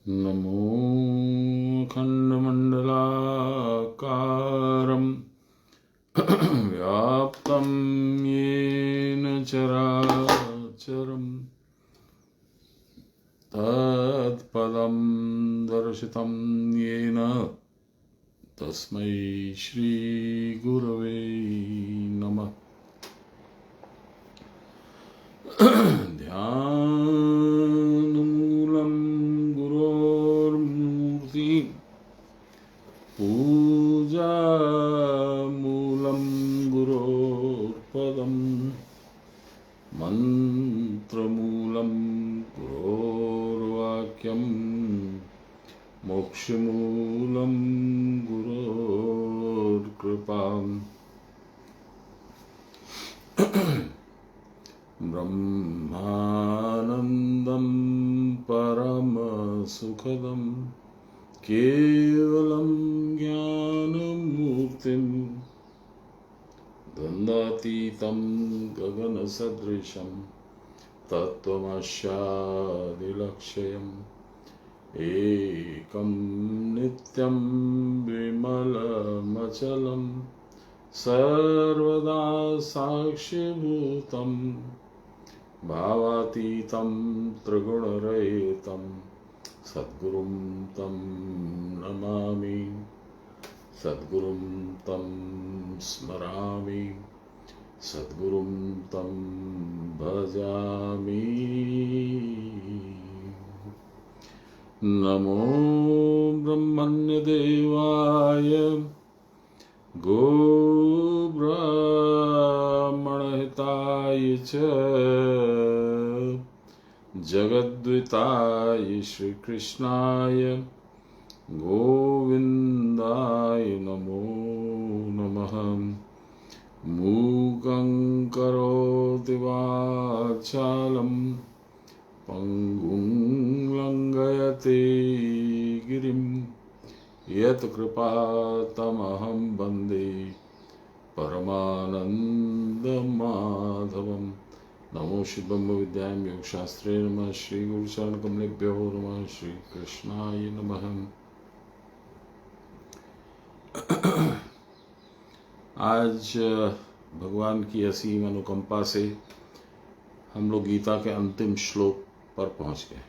नमो खण्डमण्डलाकारं व्याप्तं येन चराचरं तत्पदं दर्शितं येन तस्मै श्रीगुरवे नमः। ध्यानमूलं गुरोर्मूर्ति पूजामूलं गुरोर्पदं मन्त्रमूलं गुरोर्वाक्यं मोक्षमूलं गुरोर्कृपाम् ब्रह्मानन्दं परमसुखदं केवलं ज्ञानमूर्तिं द्वन्द्वातीतं गगनसदृशं तत्त्वमस्यादिलक्ष्यम् एकं नित्यं विमलमचलं सर्वदा साक्षिभूतं भावातीतं त्रिगुणरहितं सद्गुरुं तं नमामि, सद्गुरुं तं स्मरामि, सद्गुरुं तं भजामि। नमो ब्रह्मण्यदेवाय गोब्राह्मणहिताय च जगद्विताय श्रीकृष्णाय गोविन्दाय नमो नमः। मूकं करोति वाचालं पंगुं लंघयते गिरिं यत्कृपातमहं वन्दे परमानन्दमाधवं। नमो श्री ब्रह्म विद्यां योगशास्त्रे नमः। श्री गुरुचरणकमलेभ्यो नमः। श्री कृष्णाय नमः। आज भगवान की असीम अनुकंपा से हम लोग गीता के अंतिम श्लोक पर पहुंच गए।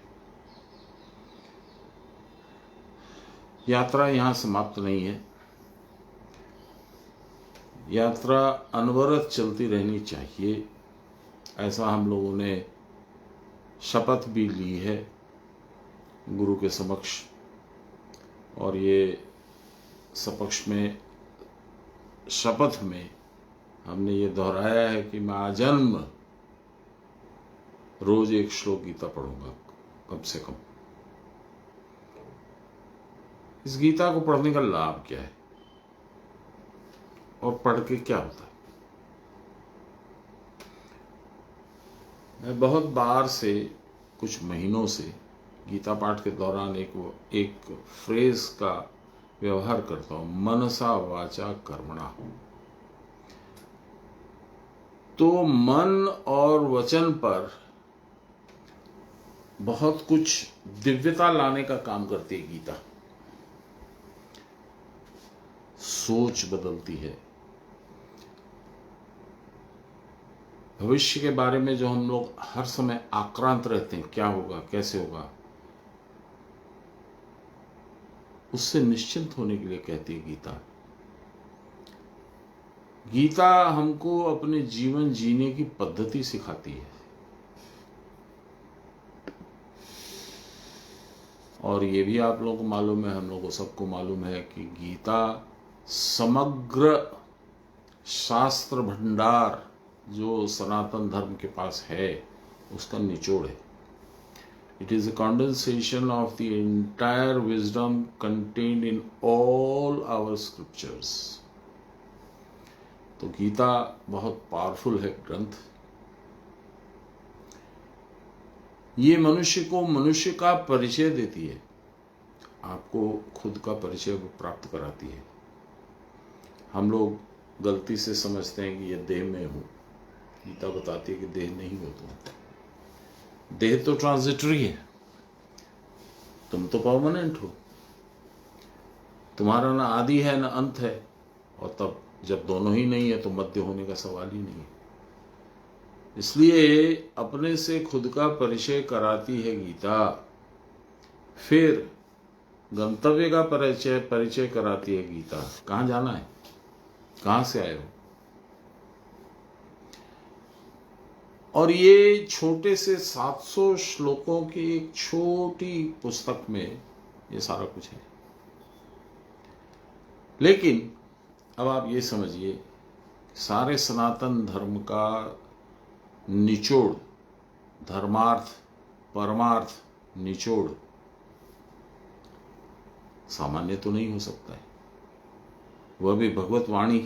यात्रा यहाँ समाप्त नहीं है, यात्रा अनवरत चलती रहनी चाहिए, ऐसा हम लोगों ने शपथ भी ली है गुरु के समक्ष। और ये सपक्ष में शपथ में हमने ये दोहराया है कि मैं आजन्म रोज एक श्लोक गीता पढ़ूंगा कम से कम। इस गीता को पढ़ने का लाभ क्या है और पढ़ के क्या होता है? मैं बहुत बार से, कुछ महीनों से गीता पाठ के दौरान एक फ्रेज का व्यवहार करता हूं, मनसा वाचा कर्मणा। तो मन और वचन पर बहुत कुछ दिव्यता लाने का काम करती है गीता। सोच बदलती है, भविष्य के बारे में जो हम लोग हर समय आक्रांत रहते हैं, क्या होगा कैसे होगा, उससे निश्चिंत होने के लिए कहती है गीता। गीता हमको अपने जीवन जीने की पद्धति सिखाती है। और ये भी आप लोगों को मालूम है, हम लोगों को सबको मालूम है कि गीता समग्र शास्त्र भंडार जो सनातन धर्म के पास है उसका निचोड़ है। It is a condensation of the entire wisdom contained in all our scriptures. तो गीता बहुत पावरफुल है ग्रंथ। ये मनुष्य को मनुष्य का परिचय देती है, आपको खुद का परिचय प्राप्त कराती है। हम लोग गलती से समझते हैं कि ये देह में हूं, गीता बताती है कि देह नहीं हो तुम। देह तो ट्रांजिटरी है, तुम तो परमानेंट हो, तुम्हारा ना आदि है ना अंत है, और तब जब दोनों ही नहीं है तो मध्य होने का सवाल ही नहीं है। इसलिए अपने से खुद का परिचय कराती है गीता, फिर गंतव्य का परिचय कराती है गीता। कहाँ जाना है, कहाँ से आए हो। और ये छोटे से 700 श्लोकों की एक छोटी पुस्तक में ये सारा कुछ है। लेकिन अब आप ये समझिए, सारे सनातन धर्म का निचोड़, धर्मार्थ परमार्थ निचोड़ सामान्य तो नहीं हो सकता है, वह भी भगवत वाणी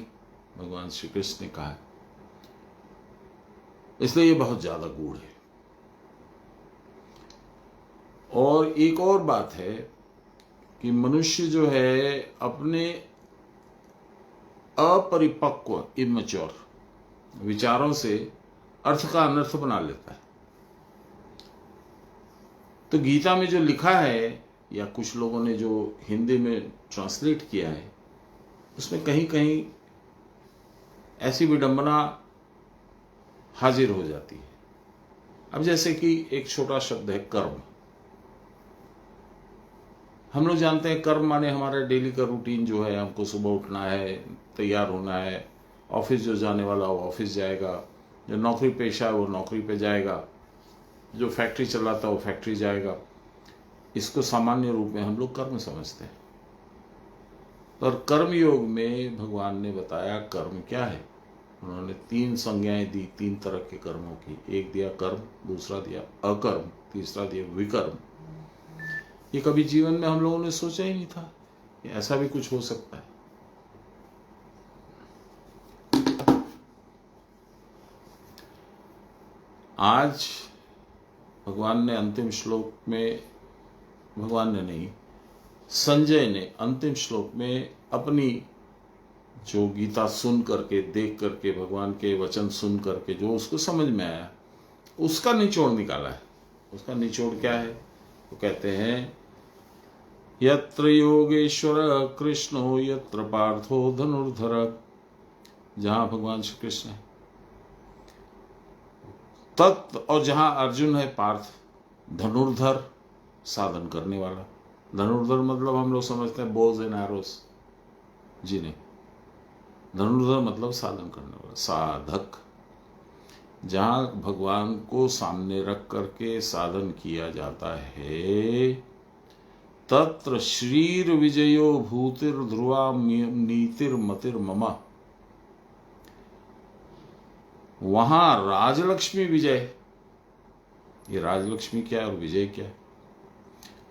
भगवान श्री कृष्ण ने कहा है। इसलिए ये बहुत ज्यादा गूढ़ है। और एक और बात है कि मनुष्य जो है अपने अपरिपक्व इमैच्योर विचारों से अर्थ का अनर्थ बना लेता है। तो गीता में जो लिखा है, या कुछ लोगों ने जो हिंदी में ट्रांसलेट किया है, उसमें कहीं कहीं ऐसी विडंबना हाजिर हो जाती है। अब जैसे कि एक छोटा शब्द है कर्म। हम लोग जानते हैं कर्म माने हमारा डेली का रूटीन जो है, हमको सुबह उठना है, तैयार होना है, ऑफिस जो जाने वाला वो ऑफिस जाएगा, जो नौकरी पेशा है वो नौकरी पे जाएगा, जो फैक्ट्री चलाता है वो फैक्ट्री जाएगा। इसको सामान्य रूप में हम लोग कर्म समझते हैं। और कर्म योग में भगवान ने बताया कर्म क्या है। उन्होंने 3 संज्ञाएं दी, 3 तरह के कर्मों की। एक दिया कर्म, दूसरा दिया अकर्म, तीसरा दिया विकर्म। ये कभी जीवन में हम लोगों ने सोचा ही नहीं था कि ऐसा भी कुछ हो सकता है। आज भगवान ने अंतिम श्लोक में, भगवान ने नहीं, संजय ने अंतिम श्लोक में अपनी जो गीता सुन करके, देख करके, भगवान के वचन सुन करके जो उसको समझ में आया, उसका निचोड़ निकाला है। उसका निचोड़ क्या है? वो कहते हैं, यत्र योगेश्वर कृष्णो यत्र पार्थो धनुर्धर। जहां भगवान श्री कृष्ण है तत्, और जहां अर्जुन है पार्थ, धनुर्धर साधन करने वाला। धनुर्धर मतलब हम लोग समझते हैं बोज एंड एरोस, जी नहीं। धनुर्धर मतलब साधन करने वाला, साधक। जहां भगवान को सामने रख करके साधन किया जाता है, तत्र श्रीर विजयो भूतिर ध्रुवा नीतिर मतिर मम। वहां राजलक्ष्मी विजय। ये राजलक्ष्मी क्या है और विजय क्या है?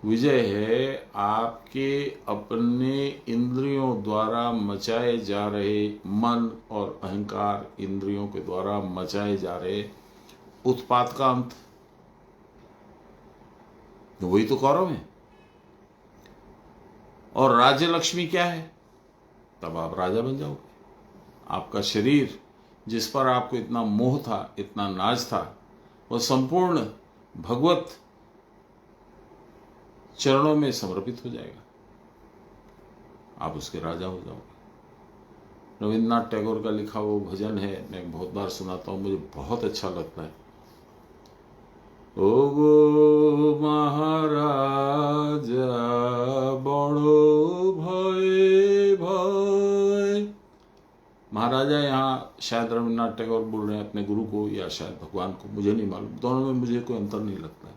विजय है आपके अपने इंद्रियों द्वारा मचाए जा रहे, मन और अहंकार इंद्रियों के द्वारा मचाए जा रहे उत्पात का अंत। वही तो कौरव है। और राज्य लक्ष्मी क्या है? तब आप राजा बन जाओगे। आपका शरीर जिस पर आपको इतना मोह था, इतना नाज था, वह संपूर्ण भगवत चरणों में समर्पित हो जाएगा। आप उसके राजा हो जाओगे। रविन्द्रनाथ टैगोर का लिखा वो भजन है, मैं बहुत बार सुनाता हूँ, मुझे बहुत अच्छा लगता है। ओ गो महाराज बड़ो भय भय। महाराजा यहाँ शायद रविन्द्रनाथ टैगोर बोल रहे हैं अपने गुरु को, या शायद भगवान को, मुझे नहीं मालूम। दोनों में मुझे कोई अंतर नहीं लगता है।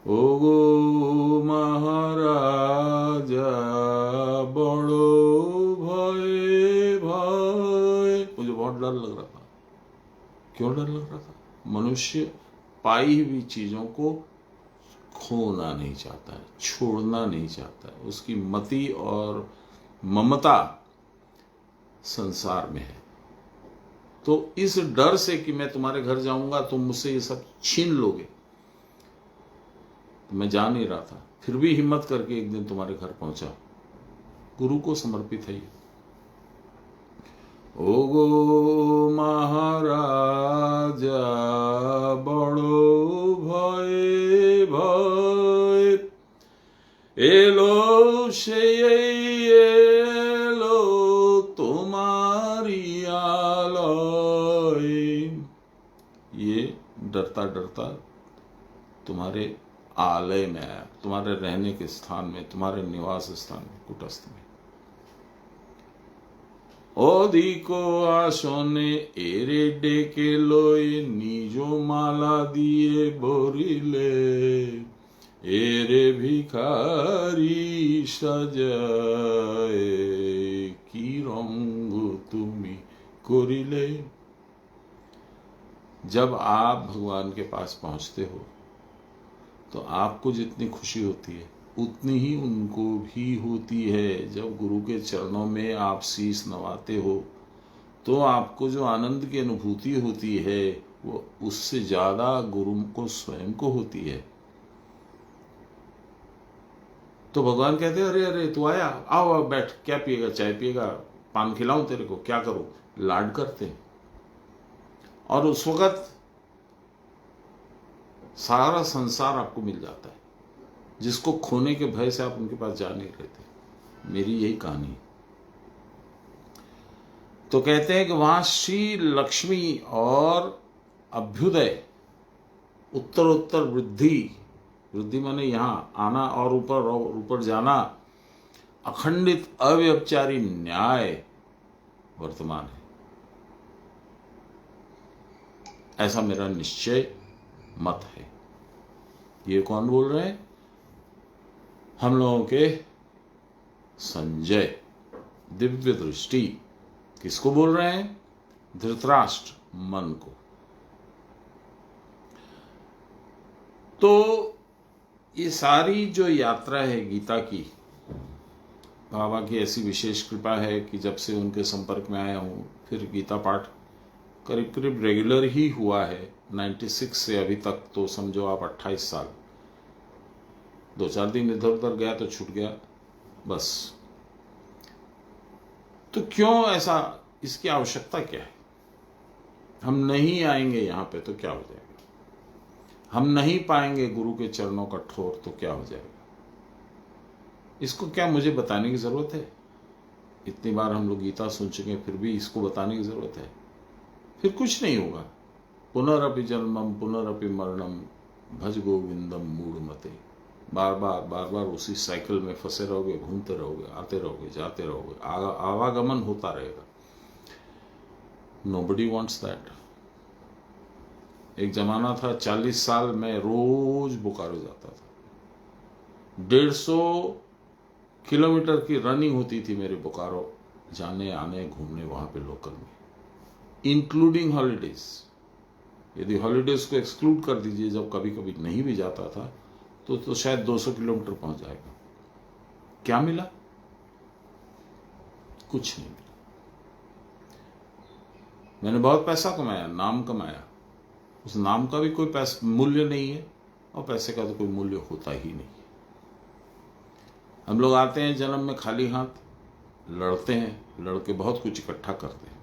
ओ गो महाराज बड़ो भय भय। मुझे बहुत डर लग रहा था। क्यों डर लग रहा था? मनुष्य पाई हुई चीजों को खोना नहीं चाहता है, छोड़ना नहीं चाहता है। उसकी मति और ममता संसार में है। तो इस डर से कि मैं तुम्हारे घर जाऊंगा तुम मुझसे ये सब छीन लोगे, तो मैं जा नहीं रहा था। फिर भी हिम्मत करके एक दिन तुम्हारे घर पहुंचा। गुरु को समर्पित है ये। ओ गो महाराज बड़ो भय भय। সে এলো तुम्हारी आलय। ये डरता डरता तुम्हारे आलय में आया, तुम्हारे रहने के स्थान में, तुम्हारे निवास स्थान में, कुटस्थ में। ওদিকো আসনে এরে ডেকে লই নিজ মালা দিয়ে ভরিলে, এরে ভিখারি সাজায় কি রঙ্গ তুমি করিলে। जब आप भगवान के पास पहुंचते हो तो आपको जितनी खुशी होती है उतनी ही उनको भी होती है। जब गुरु के चरणों में आप शीश नवाते हो तो आपको जो आनंद की अनुभूति होती है वो उससे ज्यादा गुरु को स्वयं को होती है। तो भगवान कहते हैं अरे अरे तू आया, आओ आओ बैठ, क्या पिएगा, चाय पिएगा, पान खिलाऊं तेरे को, क्या करूं, लाड करते हैं। और उस वक्त सारा संसार आपको मिल जाता है, जिसको खोने के भय से आप उनके पास जा नहीं रहे थे। मेरी यही कहानी है। तो कहते हैं कि वहां श्री लक्ष्मी और अभ्युदय, उत्तरोत्तर वृद्धि, वृद्धि माने यहां आना और ऊपर जाना, अखंडित अव्यभिचारी न्याय वर्तमान है, ऐसा मेरा निश्चय मत है। ये कौन बोल रहे हैं? हम लोगों के संजय, दिव्य दृष्टि। किसको बोल रहे हैं? धृतराष्ट्र मन को। तो ये सारी जो यात्रा है गीता की, बाबा की ऐसी विशेष कृपा है कि जब से उनके संपर्क में आया हूं, फिर गीता पाठ करीब करीब रेगुलर ही हुआ है 96 से अभी तक। तो समझो आप 28 साल। 2-4 दिन इधर उधर गया तो छूट गया बस। तो क्यों ऐसा, इसकी आवश्यकता क्या है? हम नहीं आएंगे यहां पे तो क्या हो जाएगा? हम नहीं पाएंगे गुरु के चरणों का ठोर तो क्या हो जाएगा? इसको क्या मुझे बताने की जरूरत है? इतनी बार हम लोग गीता सुन चुके हैं, फिर भी इसको बताने की जरूरत है? फिर कुछ नहीं होगा। पुनरअपि जन्मम पुनरअपि मरणम भज गोविंदम मूढ़मते। बार बार उसी साइकिल में फंसे रहोगे, घूमते रहोगे, आते रहोगे, जाते रहोगे, आवागमन होता रहेगा। Nobody wants that. एक जमाना था 40 साल में रोज बोकारो जाता था। 150 किलोमीटर की रनिंग होती थी मेरे बोकारो जाने आने घूमने वहां पे लोकल में, इंक्लूडिंग हॉलीडेज। यदि हॉलीडेज को एक्सक्लूड कर दीजिए, जब कभी कभी नहीं भी जाता था तो शायद 200 किलोमीटर पहुंच जाएगा। क्या मिला? कुछ नहीं मिला। मैंने बहुत पैसा कमाया, नाम कमाया, उस नाम का भी कोई पैसा मूल्य नहीं है, और पैसे का तो कोई मूल्य होता ही नहीं है। हम लोग आते हैं जन्म में खाली हाथ, लड़ते हैं, लड़के बहुत कुछ इकट्ठा करते हैं,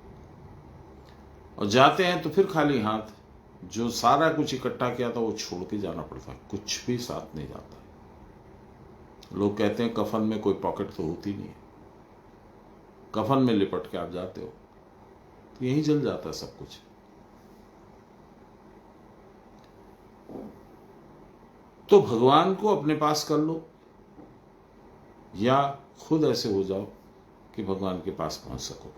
और जाते हैं तो फिर खाली हाथ। जो सारा कुछ इकट्ठा किया था वो छोड़ के जाना पड़ता है, कुछ भी साथ नहीं जाता है। लोग कहते हैं कफन में कोई पॉकेट तो होती नहीं है, कफन में लिपट के आप जाते हो तो यहीं जल जाता है सब कुछ। तो भगवान को अपने पास कर लो, या खुद ऐसे हो जाओ कि भगवान के पास पहुंच सको।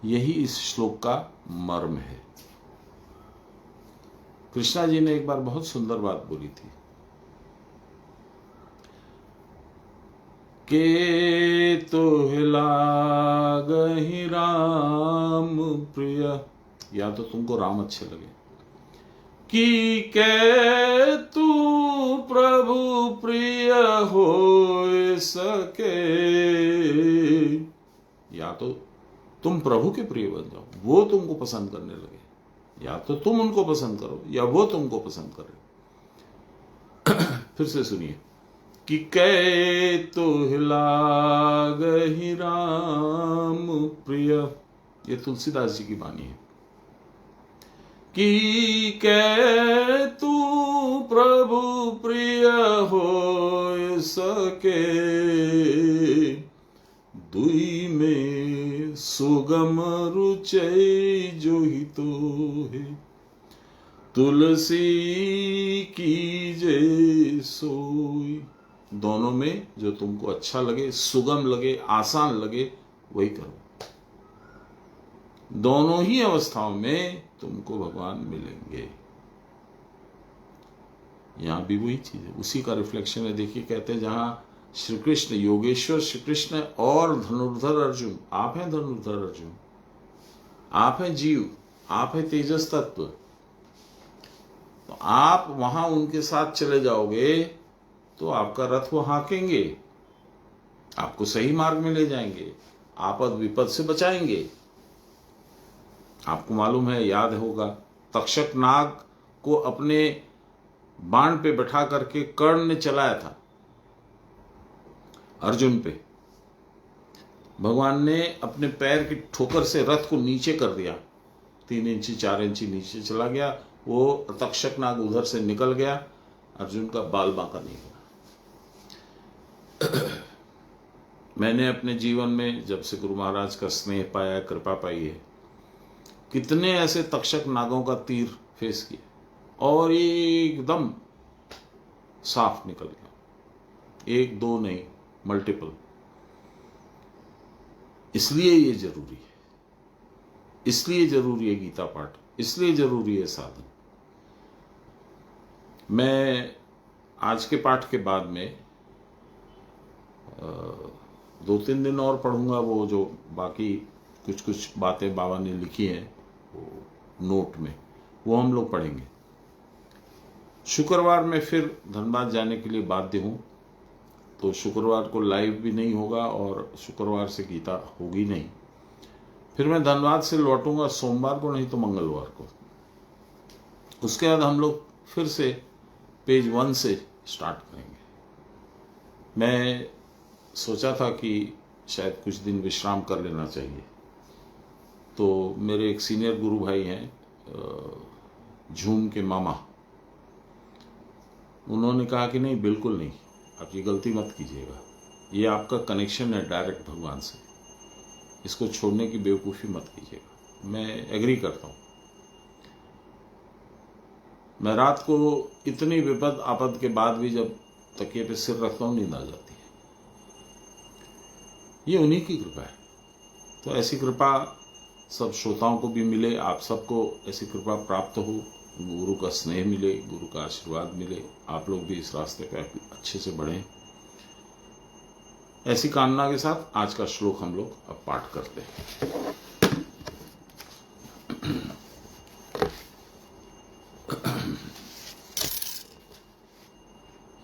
यही इस श्लोक का मर्म है। कृष्णा जी ने एक बार बहुत सुंदर बात बोली थी के तो लागहि राम प्रिय, या तो तुमको राम अच्छे लगे, कि के तू प्रभु प्रिय हो सके, या तो तुम प्रभु के प्रिय बन जाओ, वो तुमको पसंद करने लगे, या तो तुम उनको पसंद करो या वो तुमको पसंद करे। फिर से सुनिए कि कै तो लागहि राम प्रिय, ये तुलसीदास जी की वाणी है, कि कै तू प्रभु प्रिय हो सके, दुई में सुगम रुचै जो ही तो है, तुलसी की जय सोई। दोनों में जो तुमको अच्छा लगे, सुगम लगे, आसान लगे, वही करो। दोनों ही अवस्थाओं में तुमको भगवान मिलेंगे। यहां भी वही चीज है, उसी का रिफ्लेक्शन है। देखिए, कहते हैं जहां श्री कृष्ण, योगेश्वर श्री कृष्ण और धनुर्धर अर्जुन, आप हैं धनुर्धर अर्जुन, आप हैं जीव, आप हैं तेजस तत्व, तो आप वहां उनके साथ चले जाओगे तो आपका रथ वो हाँकेंगे, आपको सही मार्ग में ले जाएंगे, आपद विपद से बचाएंगे। आपको मालूम है, याद होगा, तक्षक नाग को अपने बाण पे बैठा करके कर्ण ने चलाया था अर्जुन पे। भगवान ने अपने पैर की ठोकर से रथ को नीचे कर दिया, 3 इंची 4 इंची नीचे चला गया। वो तक्षक नाग उधर से निकल गया, अर्जुन का बाल बांका नहीं हुआ। मैंने अपने जीवन में जब से गुरु महाराज का स्नेह पाया, कृपा पाई है, कितने ऐसे तक्षक नागों का तीर फेस किया और एकदम साफ निकल गया, 1 2 नहीं, मल्टीपल। इसलिए ये जरूरी है, इसलिए जरूरी है गीता पाठ, इसलिए जरूरी है साधन। मैं आज के पाठ के बाद में 2-3 दिन और पढ़ूंगा, वो जो बाकी कुछ बातें बाबा ने लिखी हैं नोट में, वो हम लोग पढ़ेंगे। शुक्रवार में फिर धनबाद जाने के लिए बाध्य हूं, तो शुक्रवार को लाइव भी नहीं होगा और शुक्रवार से गीता होगी नहीं। फिर मैं धनबाद से लौटूंगा सोमवार को, नहीं तो मंगलवार को। उसके बाद हम लोग फिर से पेज 1 से स्टार्ट करेंगे। मैं सोचा था कि शायद कुछ दिन विश्राम कर लेना चाहिए, तो मेरे एक सीनियर गुरु भाई हैं, झूम के मामा, उन्होंने कहा कि नहीं, बिल्कुल नहीं, आप ये गलती मत कीजिएगा, ये आपका कनेक्शन है डायरेक्ट भगवान से, इसको छोड़ने की बेवकूफ़ी मत कीजिएगा। मैं एग्री करता हूँ। मैं रात को इतनी विपद आपद के बाद भी जब तकिए पे सिर रखता हूँ, नींद आ जाती है। ये उन्हीं की कृपा है। तो ऐसी कृपा सब श्रोताओं को भी मिले, आप सबको ऐसी कृपा प्राप्त हो, गुरु का स्नेह मिले, गुरु का आशीर्वाद मिले, आप लोग भी इस रास्ते पे अच्छे से बढ़ें। ऐसी कामना के साथ आज का श्लोक हम लोग अब पाठ करते हैं।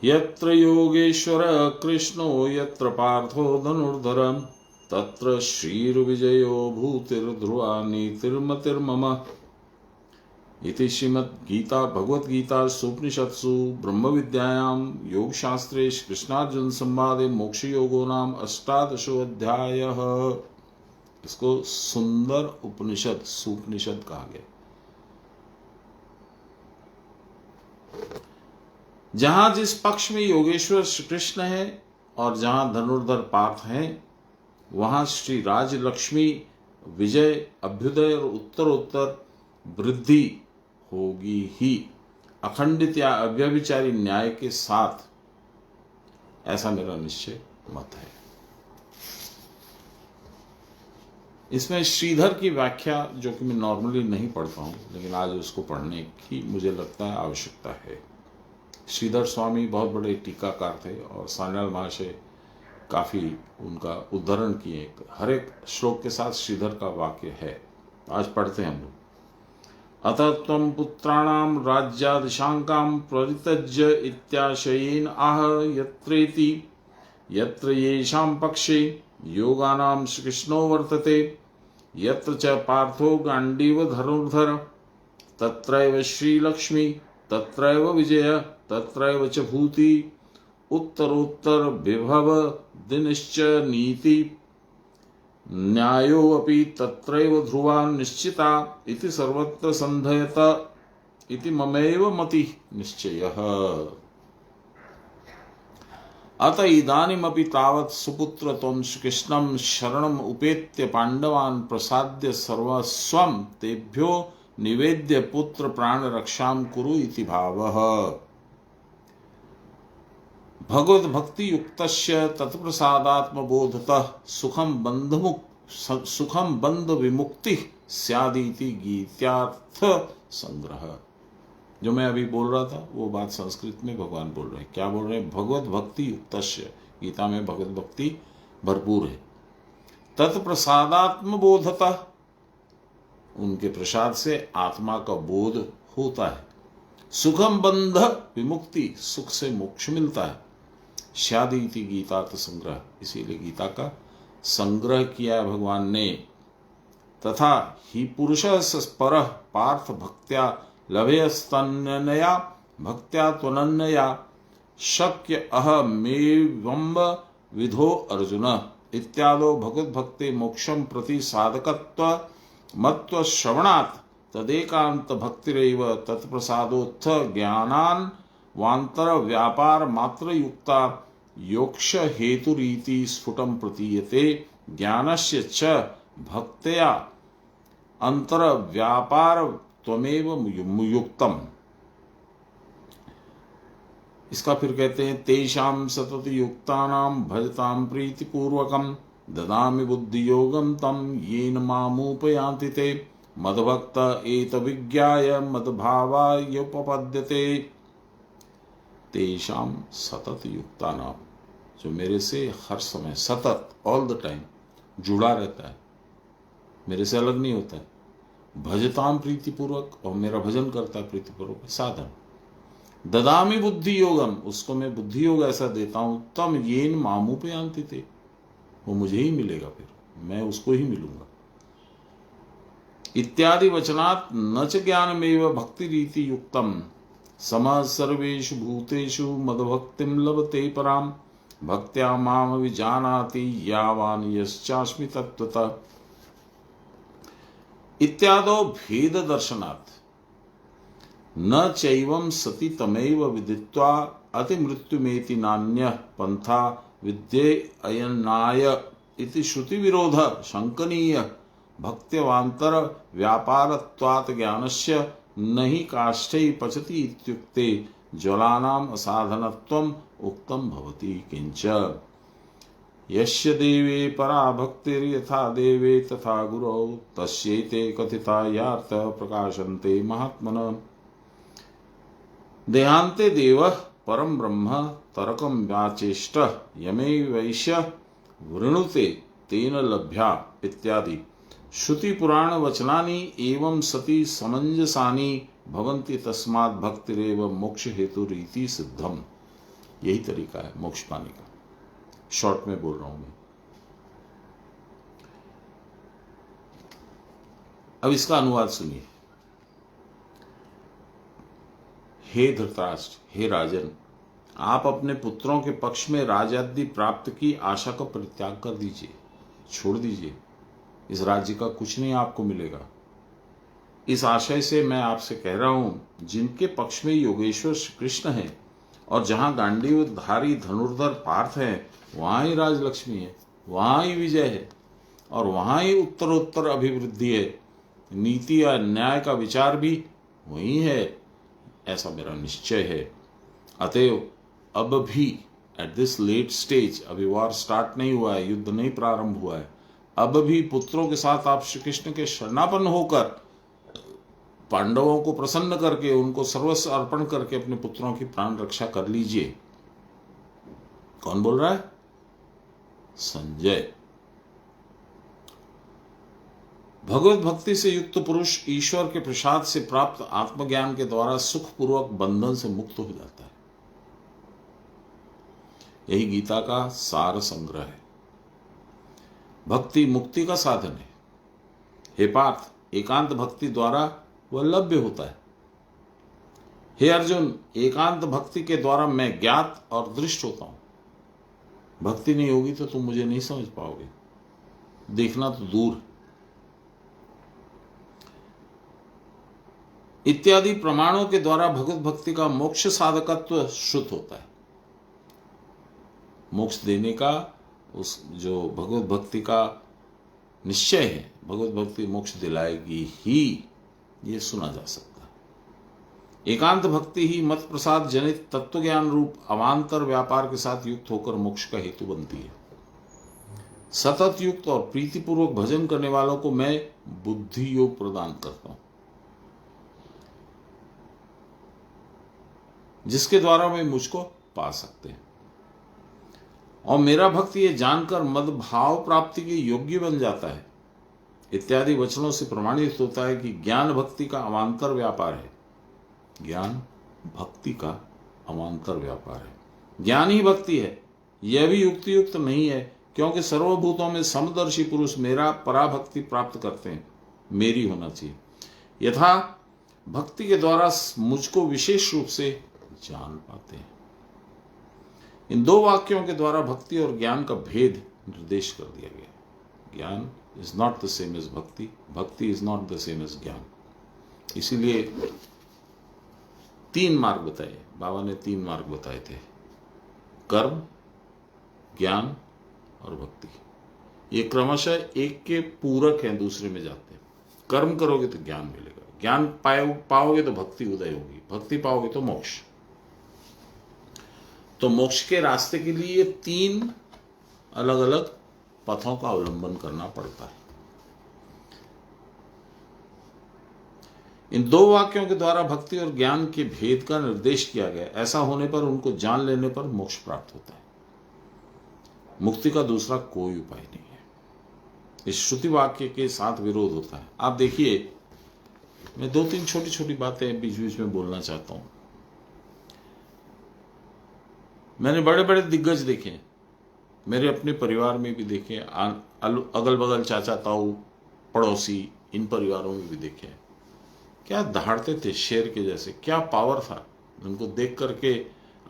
यत्र योगेश्वर कृष्णो यत्र पार्थो धनुर्धरम् तत्र श्रीर्विजयो भूतिर्ध्रुवा नीतिर्मतिर्मम। इति श्रीमद्गीता भगवद्गीता सुपनिषत्सु ब्रह्म विद्यायां योगशास्त्रे कृष्णार्जुन संवादे मोक्ष योगो नाम 18 अध्यायः। इसको सुंदर उपनिषद, सुपनिषद कहा गया। जहां जिस पक्ष में योगेश्वर श्री कृष्ण है और जहां धनुर्धर पार्थ हैं, वहां श्री राज लक्ष्मी विजय, अभ्युदय और उत्तरोत्तर वृद्धि होगी ही, अखंडित या अव्यभिचारी न्याय के साथ। ऐसा मेरा निश्चय मत है। इसमें श्रीधर की व्याख्या, जो कि मैं नॉर्मली नहीं पढ़ता हूं, लेकिन आज उसको पढ़ने की मुझे लगता है आवश्यकता है। श्रीधर स्वामी बहुत बड़े टीकाकार थे और सान्याल महाशय काफी उनका उद्धरण किए। हर एक श्लोक के साथ श्रीधर का वाक्य है। आज पढ़ते हैं हम लोग। अतः त्वं पुत्राणां राज्यादिशांकां प्ररित्यज्य इत्याशयेन आह यत्रेति यत्र येषां पक्षे योगानां श्रीकृष्णो वर्तते यत्र च पार्थो गाण्डीव धनुर्धर तत्रैव श्रीलक्ष्मी तत्रैव विजय तत्रैव च भूति उत्तरोत्तर विभव दिनश्च नीति न्यायो अपि तत्रैव ध्रुवा निश्चिता इति सर्वत्र संधयत इति ममैव मति निश्चयः। अत इदानीमपि तावत् सुपुत्र त्वं कृष्णं शरणम् उपेत्य पांडवान् प्रसाद्य सर्वस्वं तेभ्यो निवेद्य पुत्र प्राण रक्षां कुरु इति भावः। भगवत भक्ति युक्तस्य तत्प्रसादात्मबोधतः सुखम बंध विमुक्ति स्यादीति गीत्यार्थ संग्रह। जो मैं अभी बोल रहा था वो बात संस्कृत में भगवान बोल रहे हैं। क्या बोल रहे हैं? भगवत भक्ति युक्तस्य, गीता में भगवत भक्ति भरपूर है। तत्प्रसादात्म बोधतः, उनके प्रसाद से आत्मा का बोध होता है। सुखम बंध विमुक्ति, सुख से मोक्ष मिलता है। स्यादीति गीतार्थ संग्रह, इसीलिए गीता का संग्रह किया भगवान ने। तथा ही पुरुष पर पार्थ भक्त्या लभेस्तन्यया भक्त्या त्वनन्यया शक्य अहमेवम्ब विधो अर्जुन इत्यादो भगवत भक्ति मोक्षम प्रति साधकत्व मत्व श्रवणात् तदेकांत भक्तिरेव तत्प्रसादोत्थ ज्ञानान वांतर व्यापार मात्र युक्ता योक्ष हेतुरीति स्फुटं प्रतीयते ज्ञानस्य च भक्त्या अंतर व्यापार त्वमेव युक्तम। इसका फिर कहते हैं तेषां सतत युक्तानां भजतां प्रीतिपूर्वकं ददामि बुद्धि योगम तम येन मामुपयान्ति ते मद्भक्त एतविज्ञाय मद्भावायोपपद्यते। तेषां सतत युक्तानां, जो मेरे से हर समय सतत ऑल द टाइम जुड़ा रहता है, मेरे से अलग नहीं होता है। भजताम प्रीतिपूर्वक, और मेरा भजन करता है प्रीतिपूर्वक। साधन ददामी बुद्धि योगम, उसको मैं बुद्धि योग ऐसा देता हूं तम येन मामुपयान्ति ते, वो मुझे ही मिलेगा, फिर मैं उसको ही मिलूंगा। इत्यादि वचनात् न च ज्ञानमेव भक्ति रीति युक्तम समः सर्वेषु भूतेषु मद्भक्तिं लभते पराम भक्त्या माम विजानाति यावान यश्चास्मि तत्त्वतः। इत्यादो भेद दर्शनात् न चैवं सति तमेव विदित्वा अति मृत्युमेति नान्यः पंथा विद्ये अयनाय इति श्रुति विरोध शंकनीय भक्त्यवांतर व्यापारत्वात् ज्ञानस्य नहि काष्ठै पचति इत्युक्ते ज्वलानाम् असाधनत्वम् उक्तं भवति। किंच यस्य देवे परा भक्तिर्यथा देवे तथा गुरौ तस्यैते कथिता यार्थ प्रकाशन्ते महात्मनः। देहान्ते देवः परम ब्रह्म तरकं व्याचेष्ट यमे वैश्य वृणुते तेन लभ्या इत्यादि श्रुति पुराण वचनानि एवं सति समंजसानि भवन्ति तस्मात् भक्तिरेव मोक्ष हेतु रीति सिद्धम। यही तरीका है मोक्ष पाने का। शॉर्ट में बोल रहा हूं मैं। अब इसका अनुवाद सुनिए। हे धृतराष्ट्र, हे राजन, आप अपने पुत्रों के पक्ष में राजादि प्राप्त की आशा का परित्याग कर दीजिए, छोड़ दीजिए। इस राज्य का कुछ नहीं आपको मिलेगा। इस आशय से मैं आपसे कह रहा हूं, जिनके पक्ष में योगेश्वर श्री कृष्ण है और जहां गांडीवधारी धनुर्धर पार्थ है, वहां ही राजलक्ष्मी है, वहां ही विजय है और वहां ही उत्तरोत्तर अभिवृद्धि है। नीति या न्याय का विचार भी वही है, ऐसा मेरा निश्चय है। अतएव अब भी एट दिस लेट स्टेज, अभी वार स्टार्ट नहीं हुआ है, युद्ध नहीं प्रारंभ हुआ है, अब भी पुत्रों के साथ आप श्री कृष्ण के शरणापन्न होकर पांडवों को प्रसन्न करके उनको सर्वस्व अर्पण करके अपने पुत्रों की प्राण रक्षा कर लीजिए। कौन बोल रहा है? संजय। भगवत भक्ति से युक्त पुरुष ईश्वर के प्रसाद से प्राप्त आत्मज्ञान के द्वारा सुखपूर्वक बंधन से मुक्त हो जाता है। यही गीता का सार संग्रह है। भक्ति मुक्ति का साधन है। हे पार्थ, एकांत भक्ति द्वारा वह लभ्य होता है। हे अर्जुन, एकांत भक्ति के द्वारा मैं ज्ञात और दृष्ट होता हूं। भक्ति नहीं होगी तो तुम मुझे नहीं समझ पाओगे, देखना तो दूर। इत्यादि प्रमाणों के द्वारा भगवत भक्ति का मोक्ष साधकत्व श्रुत होता है। मोक्ष देने का उस जो भगवत भक्ति का निश्चय है, भगवत भक्ति मोक्ष दिलाएगी ही, ये सुना जा सकता है। एकांत भक्ति ही मत प्रसाद जनित तत्व ज्ञान रूप अवान्तर व्यापार के साथ युक्त होकर मोक्ष का हेतु बनती है। सतत युक्त और प्रीतिपूर्वक भजन करने वालों को मैं बुद्धि योग प्रदान करता हूं, जिसके द्वारा वे मुझको पा सकते हैं। और मेरा भक्त ये जानकर मद भाव प्राप्ति के योग्य बन जाता है इत्यादि वचनों से प्रमाणित होता है कि ज्ञान भक्ति का अवान्तर व्यापार है। ज्ञान भक्ति का अवान्तर व्यापार है। ज्ञान ही भक्ति है, यह भी युक्तियुक्त नहीं है, क्योंकि सर्वभूतों में समदर्शी पुरुष मेरा पराभक्ति प्राप्त करते हैं, मेरी होना चाहिए, यथा भक्ति के द्वारा मुझको विशेष रूप से जान पाते हैं। इन दो वाक्यों के द्वारा भक्ति और ज्ञान का भेद निर्देश कर दिया गया। Gyan is not the same as bhakti, bhakti is not the same as gyan. इसीलिए 3 मार्ग बताए, बाबा ने 3 मार्ग बताए थे, कर्म, ज्ञान और भक्ति। ये क्रमशः एक के पूरक हैं, दूसरे में जाते हैं। कर्म करोगे तो ज्ञान मिलेगा, ज्ञान पाओगे तो भक्ति उदय होगी, भक्ति पाओगे तो मोक्ष। तो मोक्ष के रास्ते के लिए 3 अलग अलग पथों का अवलंबन करना पड़ता है। इन 2 वाक्यों के द्वारा भक्ति और ज्ञान के भेद का निर्देश किया गया। ऐसा होने पर, उनको जान लेने पर मोक्ष प्राप्त होता है। मुक्ति का दूसरा कोई उपाय नहीं है। इस श्रुति वाक्य के साथ विरोध होता है। आप देखिए, मैं 2-3 छोटी छोटी बातें बीच बीच में बोलना चाहता हूं। मैंने बड़े बड़े दिग्गज देखे, मेरे अपने परिवार में भी देखे, अगल बगल चाचा ताऊ पड़ोसी इन परिवारों में भी देखे। क्या दहाड़ते थे शेर के जैसे, क्या पावर था। उनको देख करके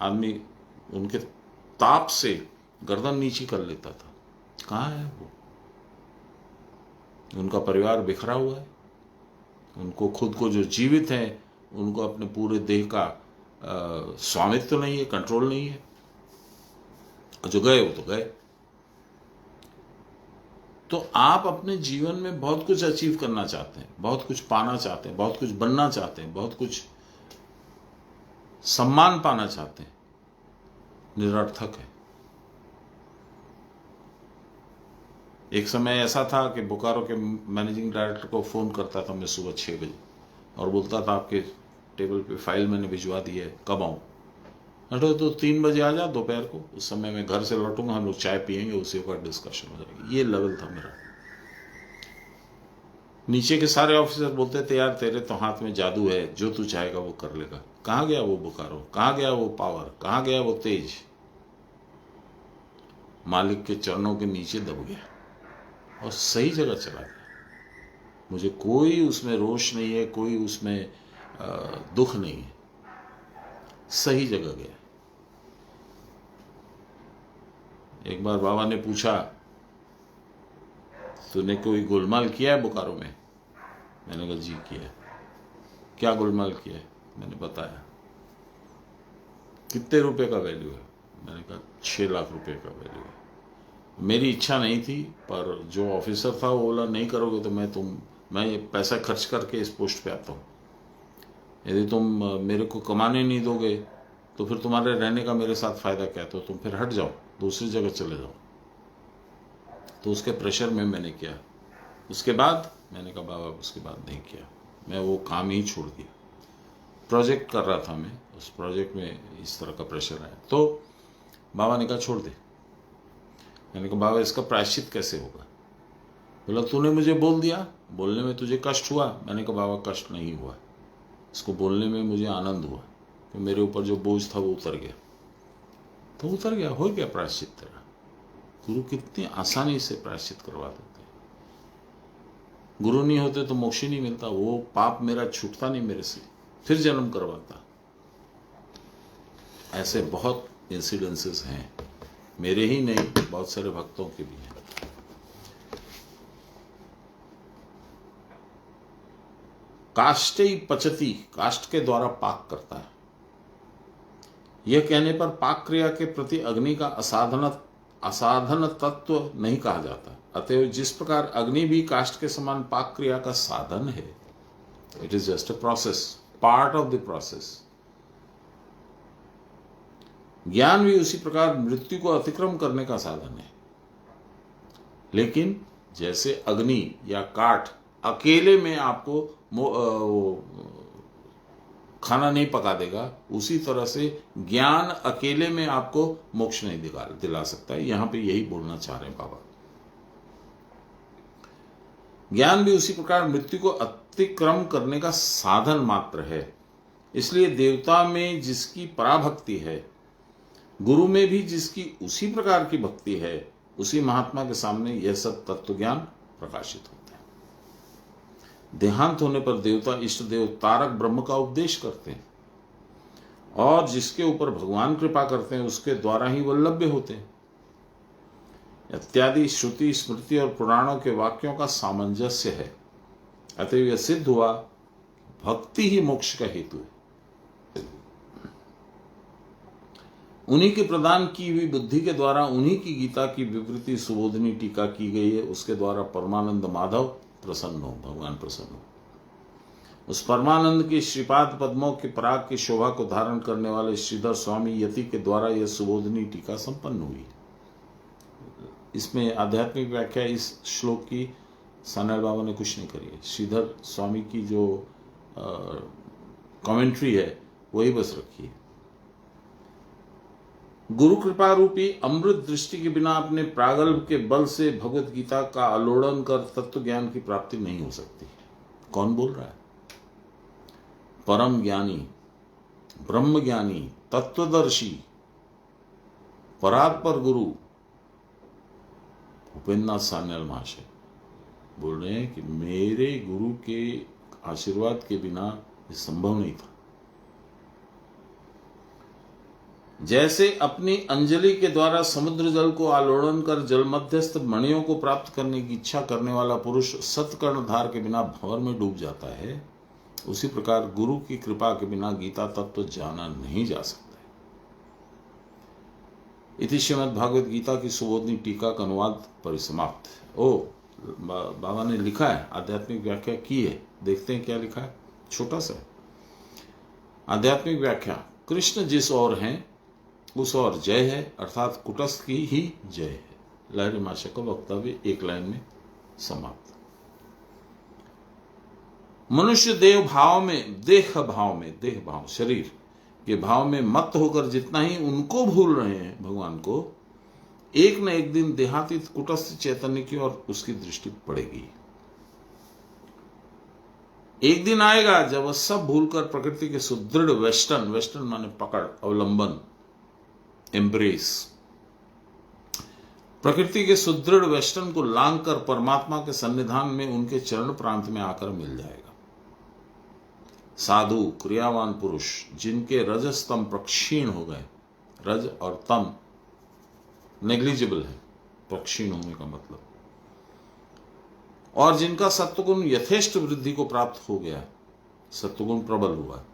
आदमी उनके ताप से गर्दन नीची कर लेता था। कहाँ है वो? उनका परिवार बिखरा हुआ है। उनको खुद को जो जीवित है, उनको अपने पूरे देह का स्वामित्व तो नहीं है, कंट्रोल नहीं है। जो गए वो तो गए। तो आप अपने जीवन में बहुत कुछ अचीव करना चाहते हैं, बहुत कुछ पाना चाहते हैं, बहुत कुछ बनना चाहते हैं, बहुत कुछ सम्मान पाना चाहते हैं, निरर्थक है। एक समय ऐसा था कि बोकारो के मैनेजिंग डायरेक्टर को फोन करता था मैं सुबह 6 बजे और बोलता था आपके टेबल पे फाइल मैंने भिजवा दी है, कब आऊं? हटो तो 3 बजे आ जा दोपहर को, उस समय मैं घर से लौटूंगा, हम लोग चाय पियेंगे, उसी का डिस्कशन हो जाएगी। ये लेवल था मेरा। नीचे के सारे ऑफिसर बोलते थे यार तेरे तो हाथ में जादू है, जो तू चाहेगा वो कर लेगा। कहाँ गया वो बोकारो, कहाँ गया वो पावर, कहाँ गया वो तेज? मालिक के चरणों के नीचे दब गया और सही जगह चला गया। मुझे कोई उसमें रोष नहीं है, कोई उसमें दुख नहीं है, सही जगह गया। एक बार बाबा ने पूछा तूने कोई गोलमाल किया है बोकारो में? मैंने कहा जी किया है। क्या गोलमाल किया है? मैंने बताया। कितने रुपए का वैल्यू है? मैंने कहा 6 लाख रुपए का वैल्यू है। मेरी इच्छा नहीं थी, पर जो ऑफिसर था वो बोला नहीं करोगे तो मैं ये पैसा खर्च करके इस पोस्ट पे आता हूँ। यदि तुम मेरे को कमाने नहीं दोगे तो फिर तुम्हारे रहने का मेरे साथ फायदा क्या? तो तुम फिर हट जाओ, दूसरी जगह चले जाओ। तो उसके प्रेशर में मैंने किया। उसके बाद मैंने कहा बाबा उसके बाद नहीं किया, मैं वो काम ही छोड़ दिया। प्रोजेक्ट कर रहा था मैं, उस प्रोजेक्ट में इस तरह का प्रेशर आया तो बाबा ने कहा छोड़ दे। मैंने कहा बाबा इसका प्रायश्चित कैसे होगा? बोला तूने मुझे बोल दिया, बोलने में तुझे कष्ट हुआ। मैंने कहा बाबा कष्ट नहीं हुआ, इसको बोलने में मुझे आनंद हुआ कि मेरे ऊपर जो बोझ था वो उतर गया। तो उतर गया, हो गया प्रायश्चित तेरा। गुरु कितनी आसानी से प्रायश्चित करवा देते हैं। गुरु नहीं होते तो मोक्ष नहीं मिलता, वो पाप मेरा छूटता नहीं मेरे से, फिर जन्म करवाता। ऐसे बहुत इंसिडेंसेस हैं, मेरे ही नहीं बहुत सारे भक्तों के भी हैं। काष्टे पचती, काष्ट के द्वारा पाक करता है। यह कहने पर पाक क्रिया के प्रति अग्नि का असाधन तत्व नहीं कहा जाता। अतएव जिस प्रकार अग्नि भी काष्ठ के समान पाक क्रिया का साधन है, it is just a process, part of the process, ज्ञान भी उसी प्रकार मृत्यु को अतिक्रम करने का साधन है। लेकिन जैसे अग्नि या काठ अकेले में आपको खाना नहीं पका देगा, उसी तरह से ज्ञान अकेले में आपको मोक्ष नहीं दिला सकता है। यहां पे यही बोलना चाह रहे हैं बाबा। ज्ञान भी उसी प्रकार मृत्यु को अतिक्रम करने का साधन मात्र है। इसलिए देवता में जिसकी पराभक्ति है, गुरु में भी जिसकी उसी प्रकार की भक्ति है, उसी महात्मा के सामने यह सब तत्व ज्ञान प्रकाशित होता है। देहांत होने पर देवता इष्ट देव तारक ब्रह्म का उपदेश करते हैं और जिसके ऊपर भगवान कृपा करते हैं उसके द्वारा ही वल्लभ्य होते हैं। इत्यादि श्रुति स्मृति और पुराणों के वाक्यों का सामंजस्य है। अतः यह सिद्ध हुआ भक्ति ही मोक्ष का हेतु है। उन्हीं के प्रदान की हुई बुद्धि के द्वारा उन्हीं की गीता की विवृति सुबोधनी टीका की गई है। उसके द्वारा परमानंद माधव प्रसन्न हो, भगवान प्रसन्न हो। उस परमानंद की श्रीपाद पद्मों के पराग की शोभा को धारण करने वाले श्रीधर स्वामी यति के द्वारा यह सुबोधनी टीका संपन्न हुई। इसमें आध्यात्मिक व्याख्या इस श्लोक की सान्याल बाबा ने कुछ नहीं करी है। श्रीधर स्वामी की जो कमेंट्री है वही बस रखी है। गुरु कृपा रूपी अमृत दृष्टि के बिना अपने प्रागल्भ के बल से भगवत गीता का आलोड़न कर तत्व ज्ञान की प्राप्ति नहीं हो सकती। कौन बोल रहा है? परम ज्ञानी, ब्रह्म ज्ञानी, तत्वदर्शी, परात्पर गुरु भूपेन्द्रनाथ सान्याल महाशय बोल रहे हैं कि मेरे गुरु के आशीर्वाद के बिना यह संभव नहीं था। जैसे अपनी अंजलि के द्वारा समुद्र जल को आलोड़न कर जल मध्यस्थ मणियों को प्राप्त करने की इच्छा करने वाला पुरुष सत्कर्णधार के बिना भंवर में डूब जाता है, उसी प्रकार गुरु की कृपा के बिना गीता तत्व जाना नहीं जा सकता है। इति श्रीमद् भागवत गीता की सुबोधनी टीका का अनुवाद परिसमाप्त। बाबा ने लिखा है, आध्यात्मिक व्याख्या की है, देखते हैं क्या लिखा है। छोटा सा आध्यात्मिक व्याख्या। कृष्ण जिस ओर हैं उस ओर जय है, अर्थात कुटस्थ की ही जय है। लहरी माशा का वक्तव्य एक लाइन में समाप्त। मनुष्य देह भाव शरीर के भाव में मत होकर जितना ही उनको भूल रहे हैं भगवान को, एक न एक दिन देहातीत कुटस्थ चैतन्य की ओर उसकी दृष्टि पड़ेगी। एक दिन आएगा जब वह सब भूलकर प्रकृति के सुदृढ़ वेस्टर्न माने पकड़, अवलंबन, एम्ब्रेस, प्रकृति के सुदृढ़ वेस्टर्न को लांग कर परमात्मा के सन्निधान में उनके चरण प्रांत में आकर मिल जाएगा। साधु क्रियावान पुरुष जिनके रजस तम प्रक्षीण हो गए, रज और तम नेग्लिजिबल है, प्रक्षीण होने का मतलब, और जिनका सत्वगुण यथेष्ट वृद्धि को प्राप्त हो गया, सत्वगुण प्रबल हुआ,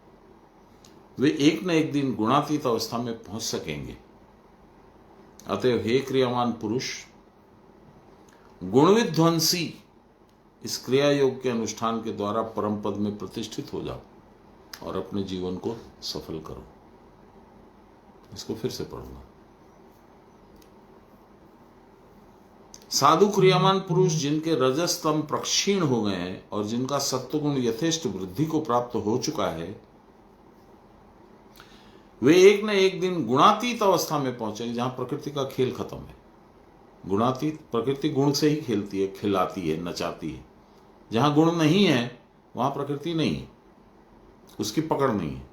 वे एक न एक दिन गुणातीत अवस्था में पहुंच सकेंगे। अतएव हे क्रियावान पुरुष, गुण विध्वंसी इस क्रिया योग के अनुष्ठान के द्वारा परम पद में प्रतिष्ठित हो जाओ और अपने जीवन को सफल करो। इसको फिर से पढ़ूंगा। साधु क्रियावान पुरुष जिनके रजस तम प्रक्षीण हो गए हैं और जिनका सत्वगुण यथेष्ट वृद्धि को प्राप्त हो चुका है, वे एक न एक दिन गुणातीत अवस्था में पहुंचेंगे जहां प्रकृति का खेल खत्म है। गुणातीत, प्रकृति गुण से ही खेलती है, खिलाती है, नचाती है। जहां गुण नहीं है वहां प्रकृति नहीं है, उसकी पकड़ नहीं है।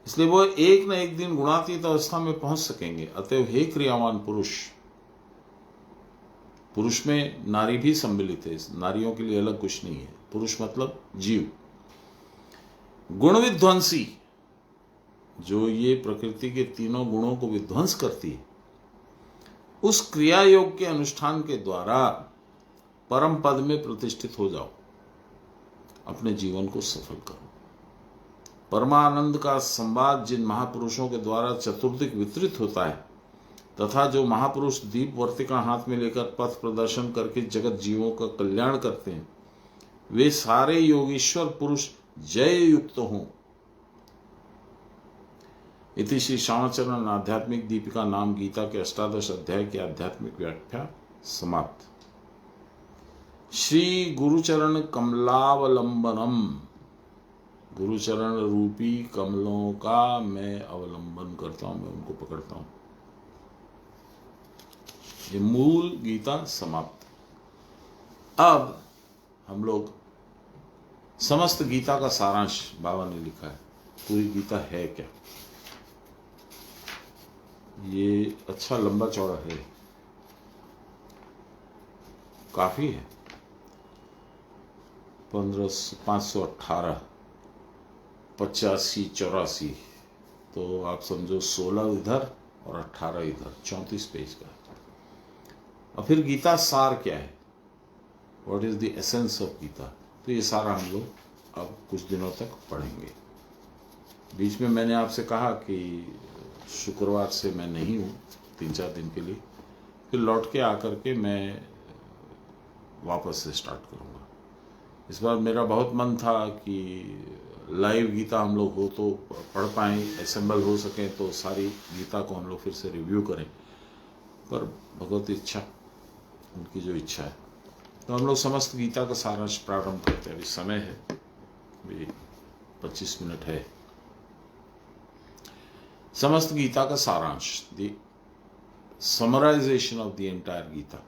इसलिए वो एक न एक दिन गुणातीत अवस्था में पहुंच सकेंगे। अतएव हे क्रियावान पुरुष, पुरुष में नारी भी सम्मिलित है, नारियों के लिए अलग कुछ नहीं है। पुरुष मतलब जीव। गुण विध्वंसी, जो ये प्रकृति के तीनों गुणों को विध्वंस करती है, उस क्रिया योग के अनुष्ठान के द्वारा परम पद में प्रतिष्ठित हो जाओ, अपने जीवन को सफल करो। परमानंद का संवाद जिन महापुरुषों के द्वारा चतुर्दिक वितरित होता है तथा जो महापुरुष दीप वर्तिका हाथ में लेकर पथ प्रदर्शन करके जगत जीवों का कल्याण करते हैं, वे सारे योगीश्वर पुरुष जय युक्त हों। इति श्री श्यामचरण आध्यात्मिक दीपिका नाम गीता के 18 अध्याय की आध्यात्मिक व्याख्या समाप्त। श्री गुरुचरण कमलावलंबनम, गुरुचरण रूपी कमलों का मैं अवलंबन करता हूं, मैं उनको पकड़ता हूं। ये मूल गीता समाप्त। अब हम लोग समस्त गीता का सारांश बाबा ने लिखा है। पूरी गीता है क्या? ये अच्छा लंबा चौड़ा है, काफी है। 518 85 84, तो आप समझो 16 इधर और 18 इधर, 34 पेज का। और फिर गीता सार क्या है, what is the essence of Gita, तो ये सारा हम लोग अब कुछ दिनों तक पढ़ेंगे। बीच में मैंने आपसे कहा कि शुक्रवार से मैं नहीं हूँ 3-4 दिन के लिए, फिर लौट के आकर के मैं वापस से स्टार्ट करूँगा। इस बार मेरा बहुत मन था कि लाइव गीता हम लोग हो तो पढ़ पाएँ, असेंबल हो सकें तो सारी गीता को हम लोग फिर से रिव्यू करें, पर भगवत इच्छा, उनकी जो इच्छा है, तो हम लोग समस्त गीता का सारांश प्रारंभ करते हैं। अभी समय है, अभी 25 मिनट है। समस्त गीता का सारांश, the summarization of the entire Gita.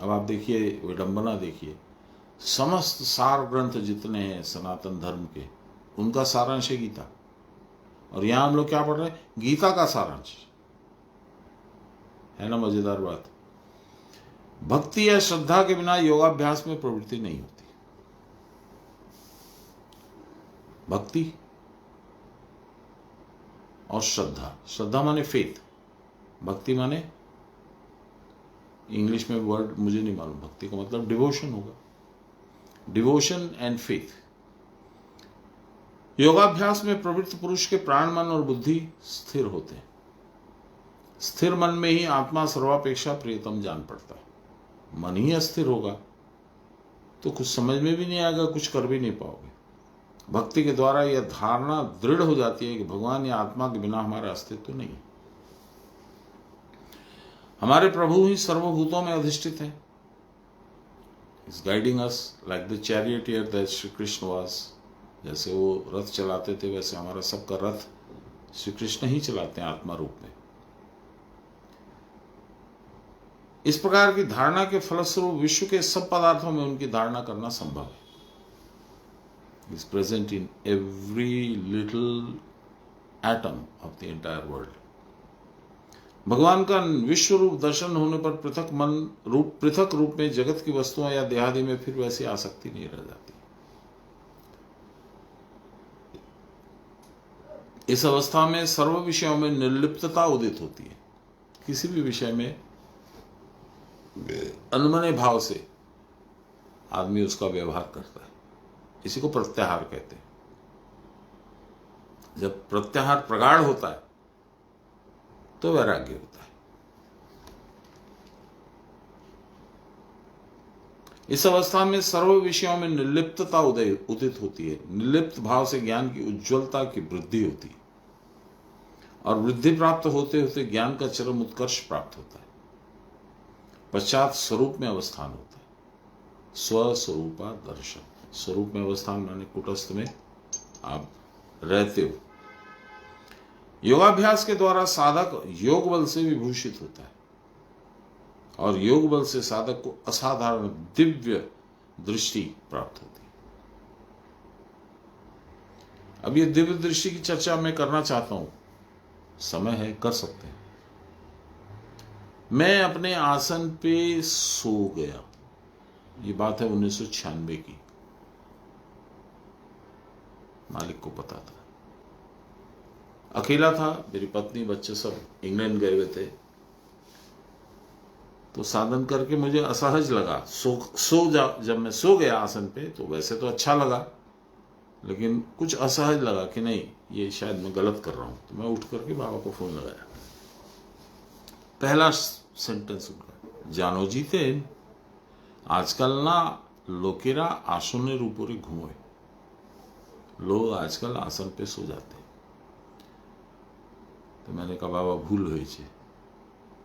अब आप देखिए, विडंबना देखिए, समस्त सार ग्रंथ जितने हैं सनातन धर्म के, उनका सारांश है गीता। और यहां हम लोग क्या पढ़ रहे हैं? गीता का सारांश है ना। मजेदार बात, भक्ति या श्रद्धा के बिना योगाभ्यास में प्रवृत्ति नहीं होती। भक्ति और श्रद्धा, श्रद्धा माने फेथ, भक्ति माने इंग्लिश में वर्ड मुझे नहीं मालूम, भक्ति का मतलब डिवोशन होगा, डिवोशन एंड फेथ। योगाभ्यास में प्रवृत्त पुरुष के प्राण, मन और बुद्धि स्थिर होते हैं। स्थिर मन में ही आत्मा सर्वापेक्षा प्रियतम जान पड़ता है। मन ही अस्थिर होगा तो कुछ समझ में भी नहीं आएगा, कुछ कर भी नहीं पाओगे। भक्ति के द्वारा यह धारणा दृढ़ हो जाती है कि भगवान या आत्मा के बिना हमारा अस्तित्व नहीं है। हमारे प्रभु ही सर्वभूतों में अधिष्ठित है। Is guiding us like the charioteer that Shri Krishna was. जैसे वो रथ चलाते थे, वैसे हमारा सबका रथ श्री कृष्ण ही चलाते हैं आत्मा रूप में। इस प्रकार की धारणा के फलस्वरूप विश्व के सब पदार्थों में उनकी धारणा करना संभव है। Is present in every little atom of the entire world. भगवान का विश्व रूप दर्शन होने पर पृथक रूप में जगत की वस्तुओं या देहादि में फिर वैसी आसक्ति नहीं रह जाती। इस अवस्था में सर्व विषयों में निर्लिप्तता उदित होती है। किसी भी विषय में अनमने भाव से आदमी उसका व्यवहार करता है। इसी को प्रत्याहार कहते हैं। जब प्रत्याहार प्रगाढ़ होता है तो वैराग्य होता है। इस अवस्था में सर्व विषयों में निर्लिप्तता उदित होती है। निर्लिप्त भाव से ज्ञान की उज्ज्वलता की वृद्धि होती है और वृद्धि प्राप्त होते होते ज्ञान का चरम उत्कर्ष प्राप्त होता है। पश्चात स्वरूप में अवस्थान होता है। स्वस्वरूपा दर्शन। स्वरूप में अवस्थान माने कुटस्थ में आप रहते हो। योगाभ्यास के द्वारा साधक योग बल से विभूषित होता है और योग बल से साधक को असाधारण दिव्य दृष्टि प्राप्त होती है। अब ये दिव्य दृष्टि की चर्चा मैं करना चाहता हूं, समय है, कर सकते हैं। मैं अपने आसन पे सो गया। ये बात है 1996 की। मालिक को पता था। अकेला था, मेरी पत्नी बच्चे सब इंग्लैंड गए हुए थे। तो साधन करके मुझे असहज लगा। जब मैं सो गया आसन पे तो वैसे तो अच्छा लगा, लेकिन कुछ असहज लगा कि नहीं, ये शायद मैं गलत कर रहा हूं, तो मैं उठ करके बाबा को फोन लगाया। पहला सेंटेंस उनका, जानो जीते आजकल ना लोकेरा आसने ऊपरे घूमे, लोग आजकल आसन पे सो जाते। तो मैंने कहा बाबा भूल হয়েছে।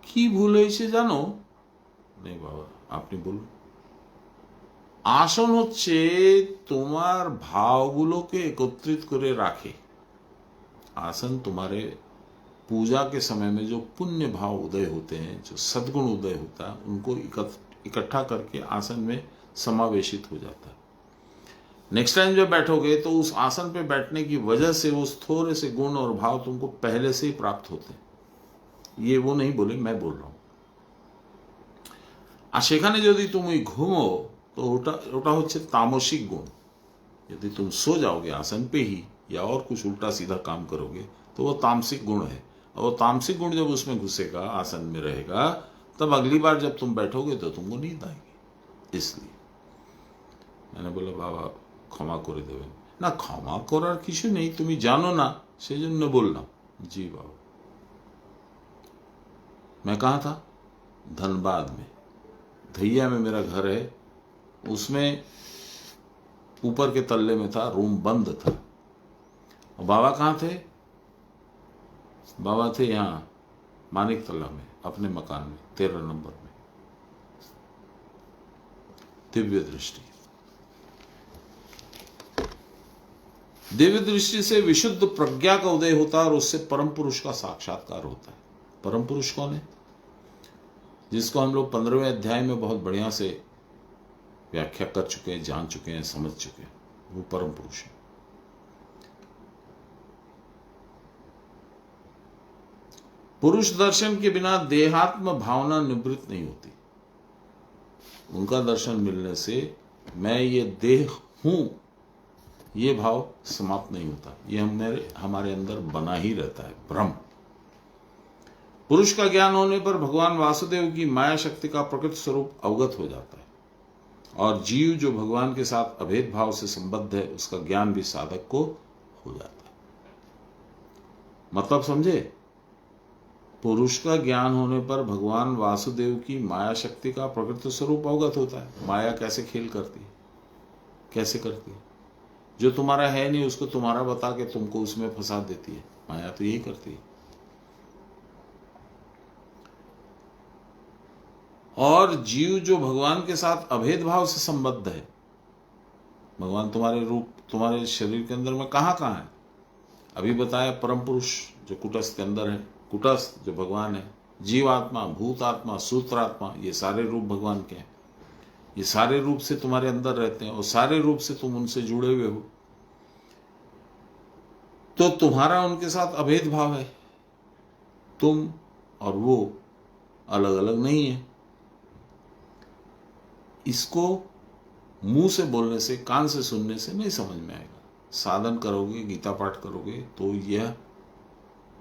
কি ভুল হয়েছে জানো? नहीं बाबा আপনি বলুন। আসন হচ্ছে তোমার ভাবগুলোকে একত্রিত করে রাখে। आसन तुम्हारे पूजा के समय में जो पुण्य भाव उदय होते हैं, जो सद्गुण उदय होता है, उनको इकट्ठा करके आसन में समावेशित हो जाता है। नेक्स्ट टाइम जब बैठोगे तो उस आसन पे बैठने की वजह से उस थोड़े से गुण और भाव तुमको पहले से ही प्राप्त होते हैं। ये वो नहीं बोले, मैं बोल रहा हूं। আর সেখানে যদি তুমি ঘুমো तो ওটা হচ্ছে तामसिक गुण। यदि तुम सो जाओगे आसन पे ही या और कुछ उल्टा सीधा काम करोगे तो वो तामसिक गुण है, और वो तामसिक गुण जब उसमें घुसेगा, आसन में रहेगा, तब अगली बार जब तुम बैठोगे तो तुमको नींद आएगी। इसलिए मैंने बोला बाबा क्षमा করে দেবেন। না ক্ষমা করার কিছু নেই, তুমি জানো না সেজন্য বললাম। जी बाबा। मैं कहाँ था? धनबाद में, धैया में मेरा घर है, उसमें ऊपर के तल्ले में था, रूम बंद था। और बाबा कहाँ थे? बाबा थे यहाँ मानिक तला में, अपने मकान में 13 नंबर में। दिव्य दृष्टि, दिव्य दृष्टि से विशुद्ध प्रज्ञा का उदय होता है और उससे परम पुरुष का साक्षात्कार होता है। परम पुरुष कौन है? जिसको हम लोग 15वें अध्याय में बहुत बढ़िया से व्याख्या कर चुके हैं, जान चुके हैं, समझ चुके हैं, वो परम पुरुष है। पुरुष दर्शन के बिना देहात्म भावना निवृत्त नहीं होती। उनका दर्शन मिलने से मैं ये देह हूं, ये भाव समाप्त नहीं होता, ये हमारे अंदर बना ही रहता है भ्रम। पुरुष का ज्ञान होने पर भगवान वासुदेव की माया शक्ति का प्रकृत स्वरूप अवगत हो जाता है, और जीव जो भगवान के साथ अभेद भाव से संबद्ध है, उसका ज्ञान भी साधक को हो जाता है। मतलब समझे? पुरुष का ज्ञान होने पर भगवान वासुदेव की माया शक्ति का प्रकृत स्वरूप अवगत होता है। माया कैसे खेल करती है, कैसे करती है? जो तुम्हारा है नहीं उसको तुम्हारा बता के तुमको उसमें फंसा देती है। माया तो यही करती है। और जीव जो भगवान के साथ अभेद भाव से संबद्ध है, भगवान तुम्हारे रूप, तुम्हारे शरीर के अंदर में कहां कहां है? अभी बताया परम पुरुष जो कुटस्थ के अंदर है, कुटस्थ जो भगवान है, जीवात्मा, भूतात्मा, सूत्रात्मा, ये सारे रूप भगवान के हैं। ये सारे रूप से तुम्हारे अंदर रहते हैं और सारे रूप से तुम उनसे जुड़े हुए हो, तो तुम्हारा उनके साथ अभेद भाव है। तुम और वो अलग अलग नहीं है। इसको मुंह से बोलने से, कान से सुनने से नहीं समझ में आएगा। साधन करोगे, गीता पाठ करोगे तो यह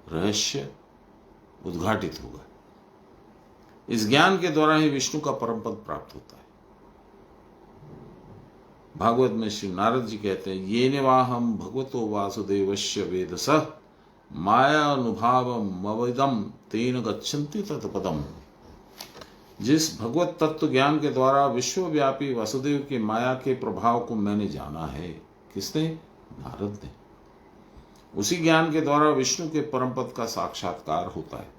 रहस्य उद्घाटित होगा। इस ज्ञान के द्वारा ही विष्णु का परम पद प्राप्त होता है। भागवत में श्री नारद जी कहते हैं, ये निवाहम भगवतो वासुदेवस्य वेदसः माया अनुभावमविदं तेन गच्छन्ति तत्पदम्। जिस भगवत तत्व ज्ञान के द्वारा विश्वव्यापी वासुदेव के माया के प्रभाव को मैंने जाना है। किसने? नारद ने। उसी ज्ञान के द्वारा विष्णु के परम पद का साक्षात्कार होता है।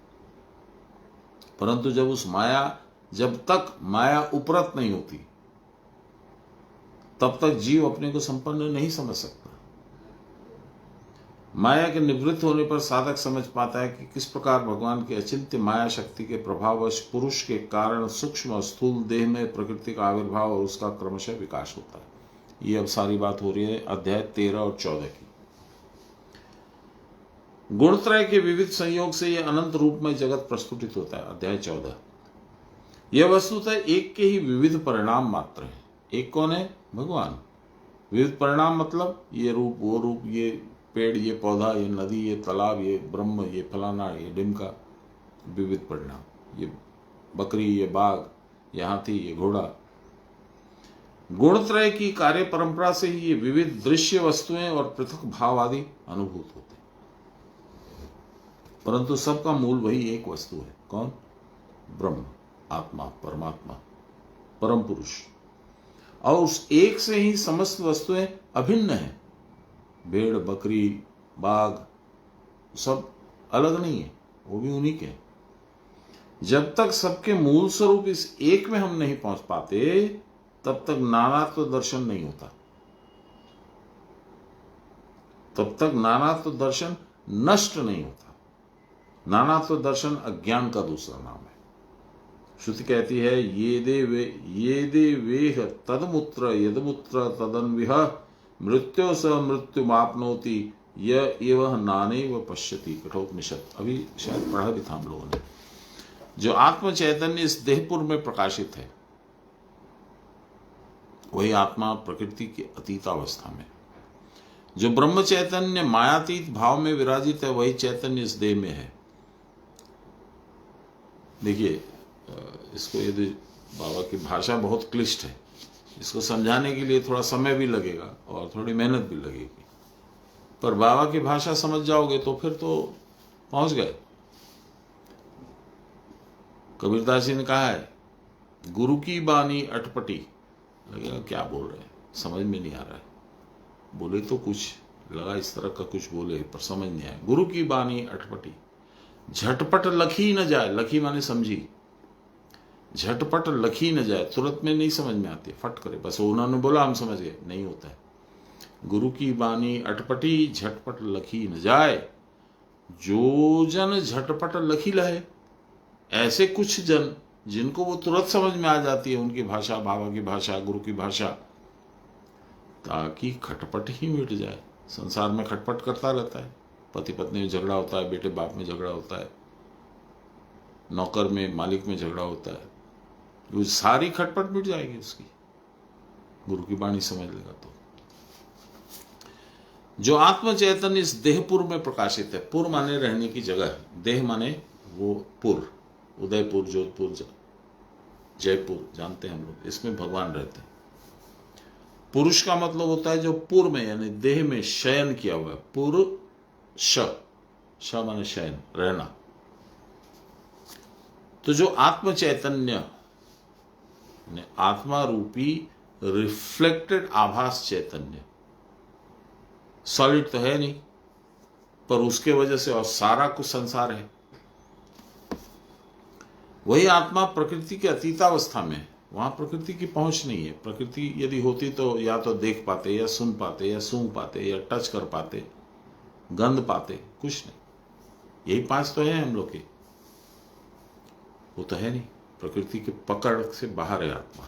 परंतु जब तक माया उपरत नहीं होती, तब तक जीव अपने को संपन्न नहीं समझ सकता। माया के निवृत्त होने पर साधक समझ पाता है कि किस प्रकार भगवान के अचिंत्य माया शक्ति के प्रभाववश पुरुष के कारण सूक्ष्म स्थूल देह में प्रकृति का आविर्भाव और उसका क्रमशः विकास होता है। ये अब सारी बात हो रही है अध्याय 13 और 14 की। गुणत्रय के विविध संयोग से यह अनंत रूप में जगत प्रस्फुटित होता है। अध्याय 14। यह वस्तुतः एक के ही विविध परिणाम मात्र है। एक कौन है? भगवान। विविध परिणाम मतलब ये रूप, वो रूप, ये पेड़, ये पौधा, ये नदी, ये तालाब, ये ब्रह्म, ये फलाना, ये डिमका, विविध परिणाम। ये बकरी, ये बाघ, ये हाथी, ये घोड़ा। गुणत्रय की कार्य परंपरा से ही ये विविध दृश्य वस्तुएं और पृथक भाव आदि अनुभूत होते हैं, परंतु सबका मूल वही एक वस्तु है। कौन? ब्रह्म, आत्मा, परमात्मा, परम पुरुष। और उस एक से ही समस्त वस्तुएं अभिन्न हैं। भेड़, बकरी, बाघ सब अलग नहीं है, वो भी उन्हीं के हैं। जब तक सबके मूल स्वरूप इस एक में हम नहीं पहुंच पाते, तब तक नानात्व दर्शन नहीं होता। तब तक नानात्व दर्शन नष्ट नहीं होता। नानात्व दर्शन अज्ञान का दूसरा नाम है। श्रुति कहती है, ये दे वेह तदमुत्र यदमुत्र तदन्विह मृत्यो स मृत्युमाप्नोति य एवं नाने व पश्यति। कठोपनिषद। अभी शायद पढ़ा भी था हम लोगों ने। जो आत्म चैतन्य इस देहपुर में प्रकाशित है, वही आत्मा प्रकृति की अतीतावस्था में। जो ब्रह्म चैतन्य मायातीत भाव में विराजित है, वही चैतन्य इस देह में है। देखिए, इसको यदि बाबा की भाषा बहुत क्लिष्ट है, इसको समझाने के लिए थोड़ा समय भी लगेगा और थोड़ी मेहनत भी लगेगी, पर बाबा की भाषा समझ जाओगे तो फिर तो पहुंच गए। कबीरदास जी ने कहा है, गुरु की बानी अटपटी। लगेगा क्या बोल रहे हैं, समझ में नहीं आ रहा है। बोले तो कुछ लगा इस तरह का कुछ बोले, पर समझ नहीं आया। गुरु की बानी अटपटी, झटपट लखी न जाए। लखी माने समझी। झटपट लखी न जाए, तुरंत में नहीं समझ में आती, फट करे। बस उन्होंने बोला हम समझ गए, नहीं होता है। गुरु की बानी अटपटी, झटपट लखी न जाए। जो जन झटपट लखी लहे। ऐसे कुछ जन जिनको वो तुरंत समझ में आ जाती है, उनकी भाषा, बाबा की भाषा, गुरु की भाषा, ताकि खटपट ही मिट जाए। संसार में खटपट करता रहता है, पति पत्नी में झगड़ा होता है, बेटे बाप में झगड़ा होता है, नौकर में मालिक में झगड़ा होता है। वो सारी खटपट मिट जाएगी उसकी, गुरु की वाणी समझ लेगा तो। जो आत्म चैतन्य इस देहपुर में प्रकाशित है। पुर माने रहने की जगह, देह माने वो पुर, उदयपुर, जोधपुर, जयपुर, जानते हैं हम लोग। इसमें भगवान रहते हैं। पुरुष का मतलब होता है जो पुर में, यानी देह में शयन किया हुआ है। पुर श माने शयन, रहना। तो जो आत्म चैतन्य, आत्मा रूपी रिफ्लेक्टेड आभास चैतन्य, सॉलिड तो है नहीं, पर उसके वजह से और सारा कुछ संसार है, वही आत्मा प्रकृति के अतीतावस्था में। वहां प्रकृति की पहुंच नहीं है। प्रकृति यदि होती तो या तो देख पाते, या सुन पाते, या सूंघ पाते, या टच कर पाते, गंध पाते, कुछ नहीं। यही पांच तो है हम लोग के, वो तो है नहीं। प्रकृति के पकड़ से बाहर है आत्मा।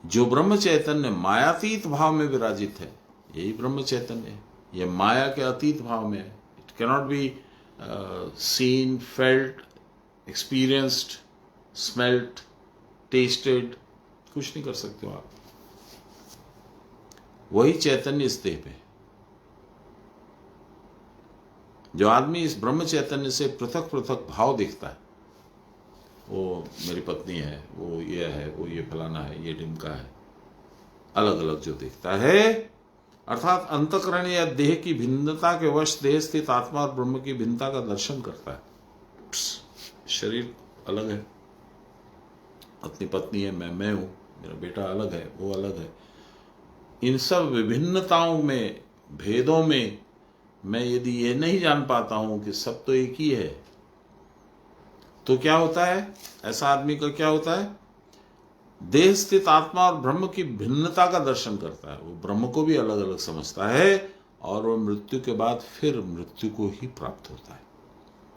जो ब्रह्म चैतन्य मायातीत भाव में विराजित है, यही ब्रह्म चैतन्य है। यह माया के अतीत भाव में है। It cannot be seen, felt, experienced, smelt, tested, कुछ नहीं कर सकते हो आप। वही चैतन्य इस देह में। जो आदमी इस ब्रह्म चैतन्य से पृथक पृथक भाव देखता है, वो मेरी पत्नी है, वो ये है, वो ये फलाना है, ये ढिमका है, अलग अलग जो देखता है, अर्थात अंतःकरण या देह की भिन्नता के वश देह स्थित आत्मा और ब्रह्म की भिन्नता का दर्शन करता है। शरीर अलग है, अपनी पत्नी है, मैं हूं, मेरा बेटा अलग है, वो अलग है। इन सब विभिन्नताओं में, भेदों में मैं यदि ये नहीं जान पाता हूं कि सब तो एक ही है, तो क्या होता है? ऐसा आदमी का क्या होता है? देह स्थित आत्मा और ब्रह्म की भिन्नता का दर्शन करता है। वो ब्रह्म को भी अलग अलग समझता है, और वह मृत्यु के बाद फिर मृत्यु को ही प्राप्त होता है।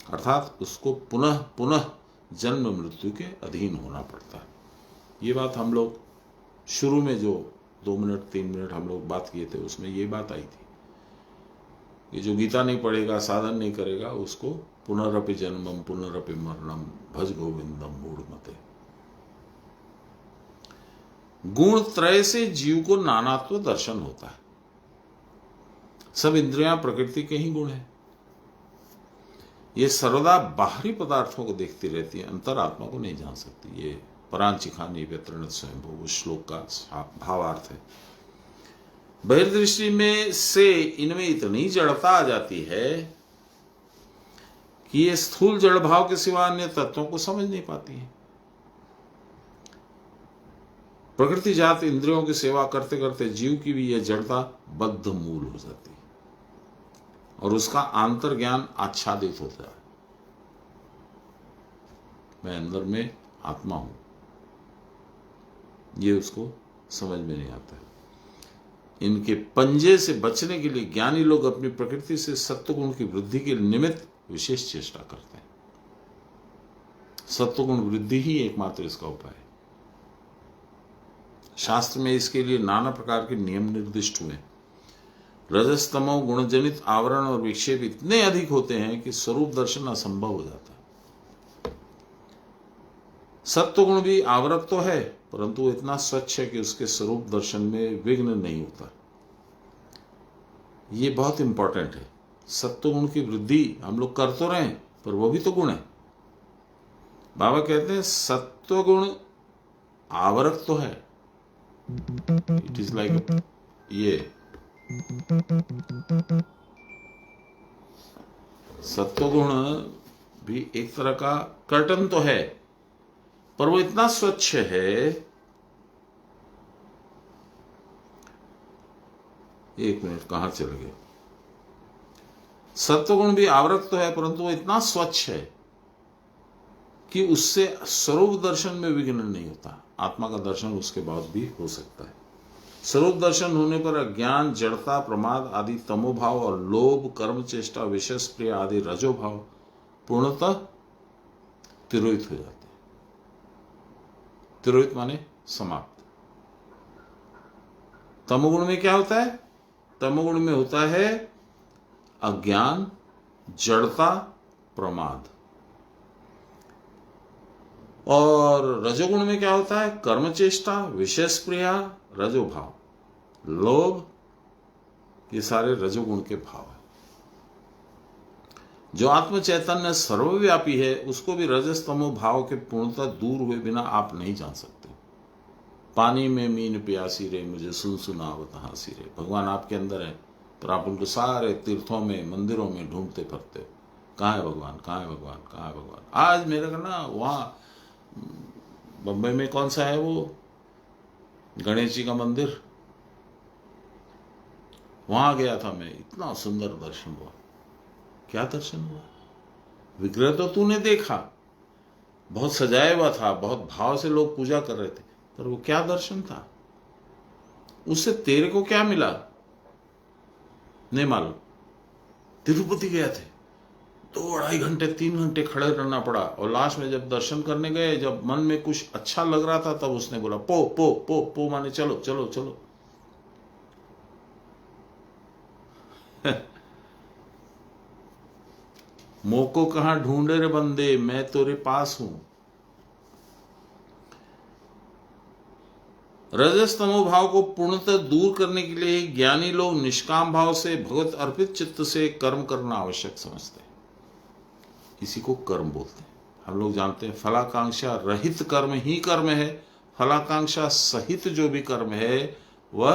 अर्थात उसको पुनः पुनः जन्म मृत्यु के अधीन होना पड़ता है। ये बात हम लोग शुरू में जो 2 मिनट 3 मिनट हम लोग बात किए थे, उसमें ये बात आई थी। ये जो गीता नहीं पढ़ेगा, साधन नहीं करेगा, उसको पुनरपि जन्मम पुनरपि मरणम भज गोविंदम मूढ़मते। गुण त्रय से जीव को नानात्व दर्शन होता है। सब इंद्रियां प्रकृति के ही गुण हैं। ये सर्वदा बाहरी पदार्थों को देखती रहती है, अंतरात्मा को नहीं जान सकती। ये परांचिखानी व्यतरण स्वयं, उस श्लोक का भावार्थ है। बहिर्दृष्टि में से इनमें इतनी जड़ता आ जाती है कि ये स्थूल जड़ भाव के सिवा अन्य तत्वों को समझ नहीं पाती है। प्रकृति जात इंद्रियों की सेवा करते करते जीव की भी यह जड़ता बद्ध मूल हो जाती है और उसका आंतर ज्ञान आच्छादित होता है। मैं अंदर में आत्मा हूं, ये उसको समझ में नहीं आता है। इनके पंजे से बचने के लिए ज्ञानी लोग अपनी प्रकृति से सत्वगुण की वृद्धि के निमित्त विशेष चेष्टा करते हैं। सत्वगुण वृद्धि ही एकमात्र इसका उपाय है। शास्त्र में इसके लिए नाना प्रकार के नियम निर्दिष्ट हुए। रजस तमो गुणजनित आवरण और विक्षेप इतने अधिक होते हैं कि स्वरूप दर्शन असंभव हो जाता है। सत्वगुण भी आवरक तो है, परंतु वो इतना स्वच्छ है कि उसके स्वरूप दर्शन में विघ्न नहीं होता। ये बहुत इंपॉर्टेंट है। सत्वगुण की वृद्धि हम लोग कर तो रहे हैं, पर वो भी तो गुण है। बाबा कहते हैं सत्वगुण आवरक तो है, इट इज लाइक ये सत्वगुण भी एक तरह का कर्टन तो है, पर वो इतना स्वच्छ है। एक मिनट, कहां चले गए? सत्वगुण भी आवरक तो है, परंतु वो इतना स्वच्छ है कि उससे स्वरूप दर्शन में विघ्न नहीं होता। आत्मा का दर्शन उसके बाद भी हो सकता है। स्वरूप दर्शन होने पर अज्ञान, जड़ता, प्रमाद आदि तमोभाव और लोभ, कर्म चेष्टा, विशेष प्रिय आदि रजोभाव पूर्णतः तिरोहित हो जाते हैं। तिरोहित माने समाप्त। तमोगुण में क्या होता है? तमोगुण में होता है अज्ञान, जड़ता, प्रमाद। और रजोगुण में क्या होता है? कर्म चेष्टा, विशेष प्रिया, रजोभाव, लोभ, ये सारे रजोगुण के भाव है। जो आत्म चैतन्य सर्वव्यापी है, उसको भी रजस तमो भाव के पूर्णतः दूर हुए बिना आप नहीं जान सकते। पानी में मीन प्यासी रे, मुझे सुन सुनावत हासी रे। भगवान आपके अंदर है, पर आप उनको सारे तीर्थों में, मंदिरों में ढूंढते फिरते हो। कहाँ है भगवान, कहाँ है भगवान, कहाँ है भगवान? आज मेरे को ना वहाँ बम्बई में कौन सा है वो गणेश जी का मंदिर, वहां गया था मैं। इतना सुंदर दर्शन हुआ। क्या दर्शन हुआ? विग्रह तो तूने देखा, बहुत सजाया हुआ था, बहुत भाव से लोग पूजा कर रहे थे, पर वो क्या दर्शन था? उससे तेरे को क्या मिला नहीं मालूम। तिरुपति गए थे, 2-2.5 घंटे 3 घंटे खड़े रहना पड़ा, और लास्ट में जब दर्शन करने गए, जब मन में कुछ अच्छा लग रहा था, तब उसने बोला पो पो पो पो, माने चलो चलो चलो। मोको कहां ढूंढे रे बंदे, मैं तेरे पास हूं। रजस तमो भाव को पूर्णतः दूर करने के लिए ज्ञानी लोग निष्काम भाव से, भगवत अर्पित चित्त से कर्म करना आवश्यक समझते हैं। इसी को कर्म बोलते हैं। हम लोग जानते हैं फलाकांक्षा रहित कर्म ही कर्म है, फलाकांक्षा सहित जो भी कर्म है वह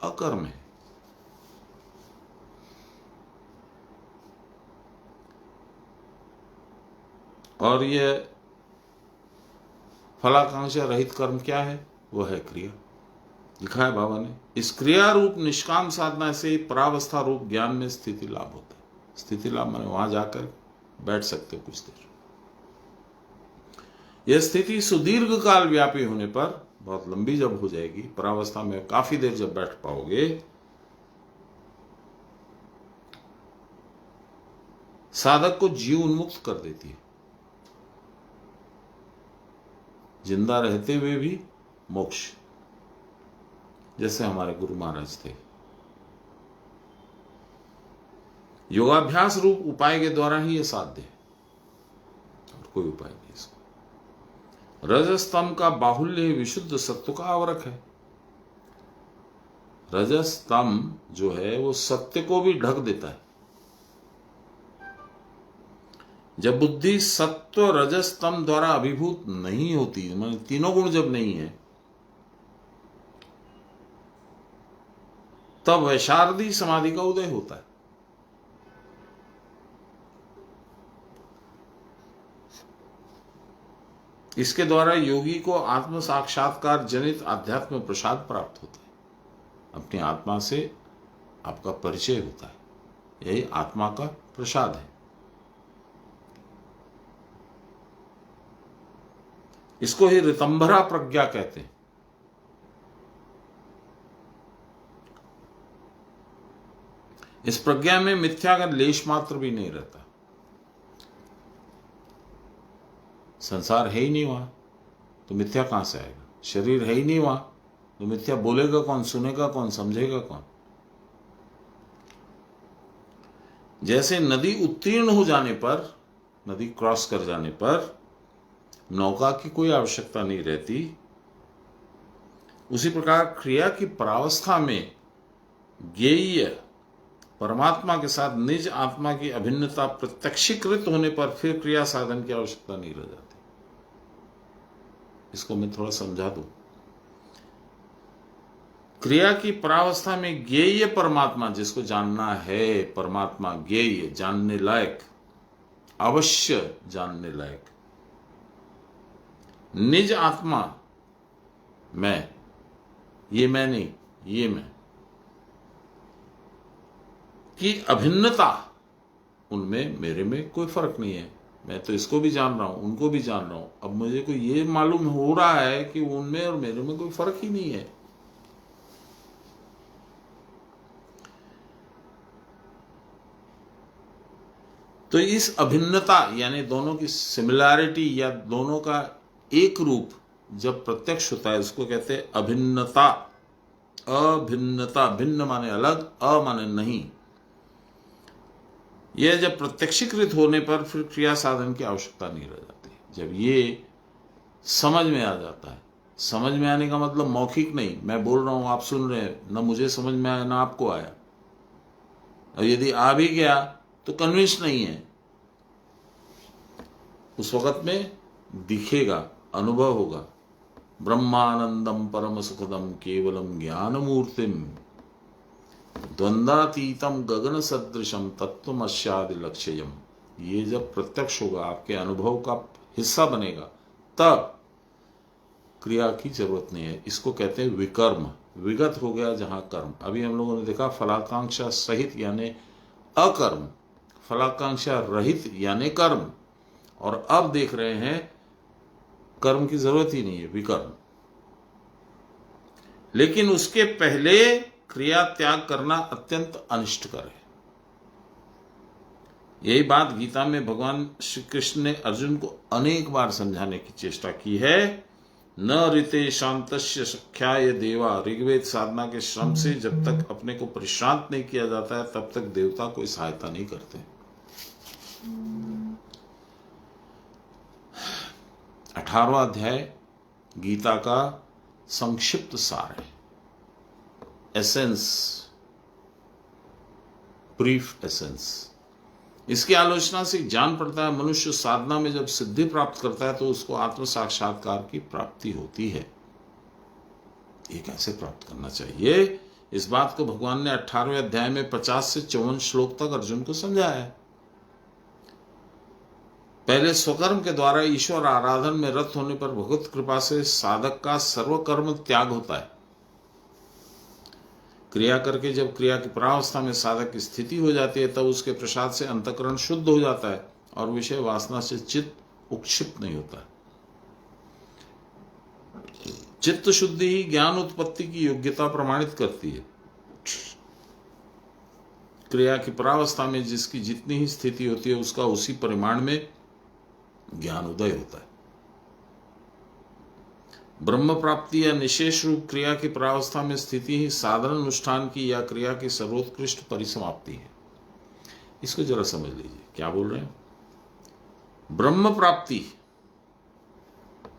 अकर्म है। और यह फलाकांक्षा रहित कर्म क्या है? वह है क्रिया। लिखा है बाबा ने, इस क्रिया रूप निष्काम साधना से परावस्था रूप ज्ञान में स्थिति लाभ होता है। स्थिति लाभ माने वहां जाकर बैठ सकते हो कुछ देर। यह स्थिति सुदीर्घ काल व्यापी होने पर, बहुत लंबी जब हो जाएगी, परावस्था में काफी देर जब बैठ पाओगे, साधक को जीव उन्मुक्त कर देती है। जिंदा रहते हुए भी मोक्ष, जैसे हमारे गुरु महाराज थे। योगाभ्यास रूप उपाय के द्वारा ही यह साध्य है, और कोई उपाय नहीं इसको। रजस्तम का बाहुल्य विशुद्ध सत्व का आवरक है। रजस्तम जो है वो सत्य को भी ढक देता है। जब बुद्धि सत्व रजस तम द्वारा अभिभूत नहीं होती, मतलब तीनों गुण जब नहीं है, तब वैशारदी समाधि का उदय होता है। इसके द्वारा योगी को आत्म साक्षात्कार जनित आध्यात्म प्रसाद प्राप्त होता है। अपनी आत्मा से आपका परिचय होता है, यही आत्मा का प्रसाद है। इसको ही ऋतंभरा प्रज्ञा कहते हैं। इस प्रज्ञा में मिथ्या का लेश मात्र भी नहीं रहता। संसार है ही नहीं वहां, तो मिथ्या कहां से आएगा? शरीर है ही नहीं वहां, तो मिथ्या बोलेगा कौन, सुनेगा कौन, समझेगा कौन? जैसे नदी उत्तीर्ण हो जाने पर, नदी क्रॉस कर जाने पर नौका की कोई आवश्यकता नहीं रहती, उसी प्रकार क्रिया की परावस्था में ज्ञेय परमात्मा के साथ निज आत्मा की अभिन्नता प्रत्यक्षीकृत होने पर फिर क्रिया साधन की आवश्यकता नहीं रह जाती। इसको मैं थोड़ा समझा दूं। क्रिया की परावस्था में ज्ञेय परमात्मा, जिसको जानना है, परमात्मा ज्ञेय, जानने लायक, अवश्य जानने लायक, निज आत्मा मैं, ये मैं नहीं, ये मैं की अभिन्नता, उनमें मेरे में कोई फर्क नहीं है। मैं तो इसको भी जान रहा हूं, उनको भी जान रहा हूं। अब मुझे को ये मालूम हो रहा है कि उनमें और मेरे में कोई फर्क ही नहीं है। तो इस अभिन्नता यानी दोनों की सिमिलैरिटी या दोनों का एक रूप जब प्रत्यक्ष होता है, उसको कहते हैं अभिन्नता। अभिन्नता, भिन्न माने अलग, अ माने नहीं। यह जब प्रत्यक्षीकृत होने पर फिर क्रिया साधन की आवश्यकता नहीं रह जाती। जब ये समझ में आ जाता है, समझ में आने का मतलब मौखिक नहीं, मैं बोल रहा हूं आप सुन रहे हैं, ना मुझे समझ में आया ना आपको आया, और यदि आ भी गया तो कन्विंस नहीं है, उस वक्त में दिखेगा, अनुभव होगा। ब्रह्मानंदम परम सुखदम केवलम ज्ञान मूर्तिम द्वंद्वातीतम गगन सदृशम तत्वमस्यादि लक्ष्यम। ये जब प्रत्यक्ष होगा, आपके अनुभव का हिस्सा बनेगा, तब क्रिया की जरूरत नहीं है। इसको कहते हैं विकर्म। विगत हो गया जहां कर्म। अभी हम लोगों ने देखा फलाकांक्षा सहित यानी अकर्म, फलाकांक्षा रहित यानी कर्म, और अब देख रहे हैं कर्म की जरूरत ही नहीं है, विकर्म। लेकिन उसके पहले क्रिया त्याग करना अत्यंत अनिष्टकर है। यही बात गीता में भगवान श्री कृष्ण ने अर्जुन को अनेक बार समझाने की चेष्टा की है। न ऋते शांतस्य सख्याय देवा। ऋग्वेद साधना के श्रम से जब तक अपने को परिश्रांत नहीं किया जाता है, तब तक देवता कोई सहायता नहीं करते। 18वां अध्याय गीता का संक्षिप्त सार है, एसेंस, ब्रीफ एसेंस। इसकी आलोचना से जान पड़ता है मनुष्य साधना में जब सिद्धि प्राप्त करता है तो उसको आत्म साक्षात्कार की प्राप्ति होती है। ये कैसे प्राप्त करना चाहिए, इस बात को भगवान ने 18वें अध्याय में 50 से 54 श्लोक तक अर्जुन को समझाया है। पहले स्वकर्म के द्वारा ईश्वर आराधन में रत होने पर भगवत कृपा से साधक का सर्वकर्म त्याग होता है। क्रिया करके जब क्रिया की परावस्था में साधक की स्थिति हो जाती है, तब उसके प्रसाद से अंतःकरण शुद्ध हो जाता है और विषय वासना से चित्त उक्षिप्त नहीं होता। चित्त शुद्धि ही ज्ञान उत्पत्ति की योग्यता प्रमाणित करती है। क्रिया की परावस्था में जिसकी जितनी ही स्थिति होती है, उसका उसी परिमाण में ज्ञान उदय होता है। ब्रह्म प्राप्ति या निशेष रूप क्रिया की परावस्था में स्थिति ही साधारण अनुष्ठान की या क्रिया की सर्वोत्कृष्ट परिसमाप्ति है। इसको जरा समझ लीजिए, क्या बोल रहे हैं। ब्रह्म प्राप्ति,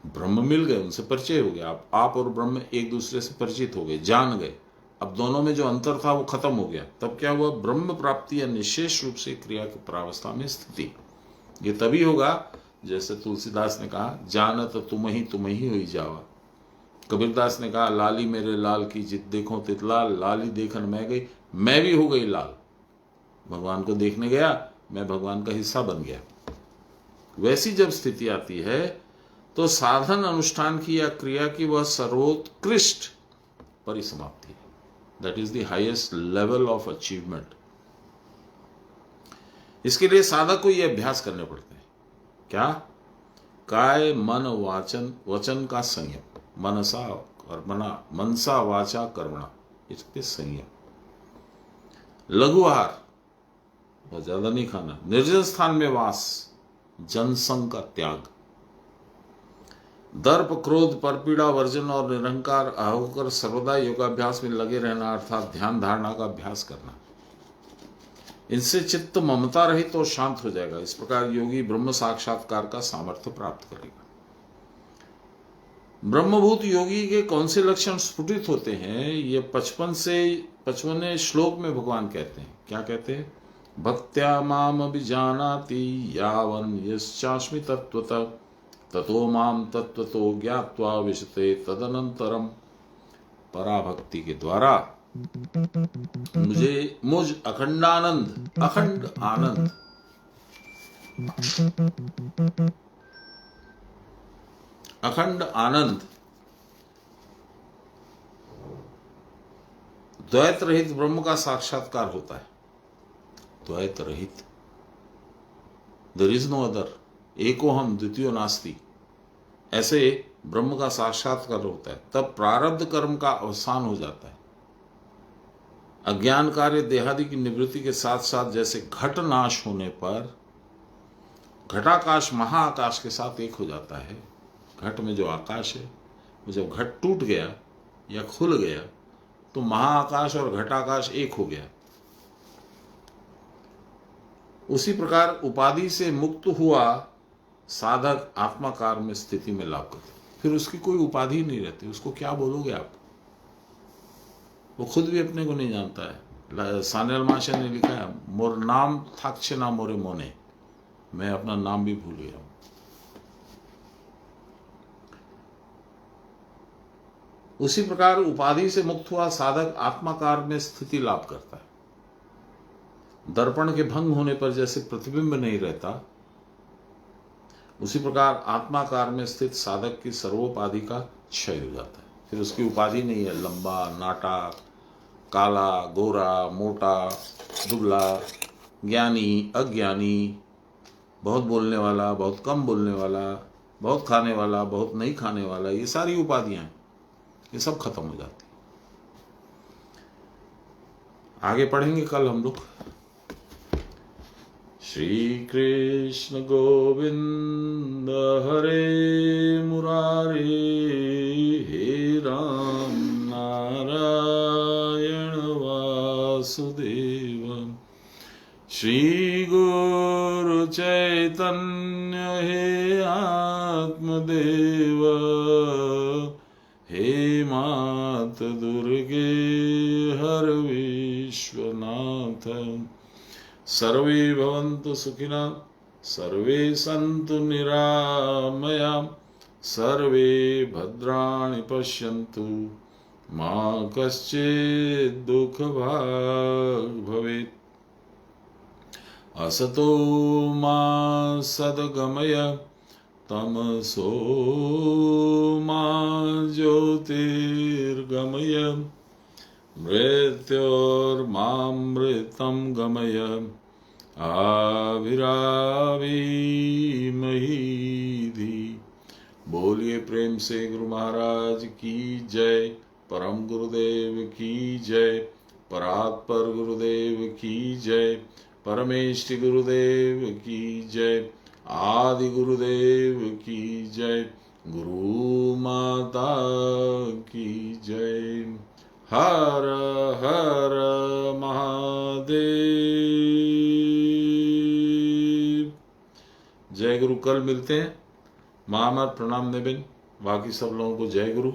ब्रह्म मिल गए, उनसे परिचय हो गया, आप और ब्रह्म एक दूसरे से परिचित हो गए, जान गए। अब दोनों में जो अंतर था वो खत्म हो गया। तब क्या हुआ, ब्रह्म प्राप्ति या निशेष रूप से क्रिया की परावस्था में स्थिति। ये तभी होगा जैसे तुलसीदास ने कहा, जानत तुम ही हुई जावा। कबीरदास ने कहा, लाली मेरे लाल की जित देखो तित लाल, लाली देखन मैं गई, मैं भी हो गई लाल। भगवान को देखने गया, मैं भगवान का हिस्सा बन गया। वैसी जब स्थिति आती है तो साधन अनुष्ठान की या क्रिया की वह सर्वोत्कृष्ट परिसमाप्ति है। That is the highest level of achievement. इसके लिए साधक को ये अभ्यास करने पड़ते हैं। क्या? काय मन वचन का संयम, मनसा कर्मणा, मनसा वाचा कर्मणा, इसके संयम। लघु आहार, बहुत ज्यादा नहीं खाना। निर्जन स्थान में वास, जनसंग का त्याग। दर्प क्रोध परपीड़ा वर्जन और निरंकार होकर सर्वदा योगाभ्यास में लगे रहना, अर्थात ध्यान धारणा का अभ्यास करना। इनसे चित्त ममता रहित और शांत हो जाएगा। इस प्रकार योगी ब्रह्म साक्षात्कार का सामर्थ्य प्राप्त करेगा। ब्रह्मभूत योगी के कौन से लक्षण स्फुटित होते हैं, ये 55वें श्लोक में भगवान कहते हैं। क्या कहते हैं? भक्त्या माम अभिजानाति यावन यश्चास्मि तत्त्वतः ततो माम तत्त्वतो ज्ञात्वा विशते तदनंतरम। पराभक्ति के द्वारा मुझ अखंड आनंद द्वैत रहित ब्रह्म का साक्षात्कार होता है। द्वैत रहित, देयर इज नो अदर, एको हम द्वितीयो नास्ति, ऐसे ब्रह्म का साक्षात्कार होता है। तब प्रारब्ध कर्म का अवसान हो जाता है। अज्ञान कार्य देहादि की निवृत्ति के साथ साथ जैसे घट नाश होने पर घटाकाश महाआकाश के साथ एक हो जाता है। घट में जो आकाश है वो जब घट टूट गया या खुल गया तो महाआकाश और घटाकाश एक हो गया। उसी प्रकार उपाधि से मुक्त हुआ साधक आत्माकार में स्थिति में लाभ करते, फिर उसकी कोई उपाधि नहीं रहती। उसको क्या बोलोगे आप? वो खुद भी अपने को नहीं जानता है। सानेल माशा ने लिखा है, मोर नाम थाक्छे ना मोरे मोने, मैं अपना नाम भी भूल गया हूं। उसी प्रकार उपाधि से मुक्त हुआ साधक आत्माकार में स्थिति लाभ करता है। दर्पण के भंग होने पर जैसे प्रतिबिंब नहीं रहता, उसी प्रकार आत्माकार में स्थित साधक की सर्वोपाधि का क्षय हो जाता है। फिर उसकी उपाधि नहीं है लंबा, नाटा, काला, गोरा, मोटा, दुबला, ज्ञानी, अज्ञानी, बहुत बोलने वाला, बहुत कम बोलने वाला, बहुत खाने वाला, बहुत नहीं खाने वाला। ये सारी उपाधियां, ये सब खत्म हो जाती। आगे पढ़ेंगे कल हम लोग। श्री कृष्ण गोविंद हरे मुरारे, हे राम नारायण वासुदेव। श्री गुरु चैतन्य हे आत्मदेव, हे मात दुर्गे हर विश्वनाथ। सर्वे भवन्तु सुखिनः, सर्वे सन्तु निरामयाः, सर्वे भद्राणि पश्यन्तु, मा कश्चित् दुःखभाग् भवेत्। असतो मा सद्गमय, तमसो मा ज्योतिर्गमय, मृत्योर्मामृतं गमय, आविराविमहीधि। बोलिए प्रेम से गुरु महाराज की जय, परम गुरुदेव की जय, परात्पर गुरुदेव की जय, परमेष्टि गुरुदेव की जय, आदि गुरुदेव की जय, गुरु माता की जय। हर हर महादेव। जय गुरु। कल मिलते हैं। महामर प्रणाम नेबिन, बाकी सब लोगों को जय गुरु।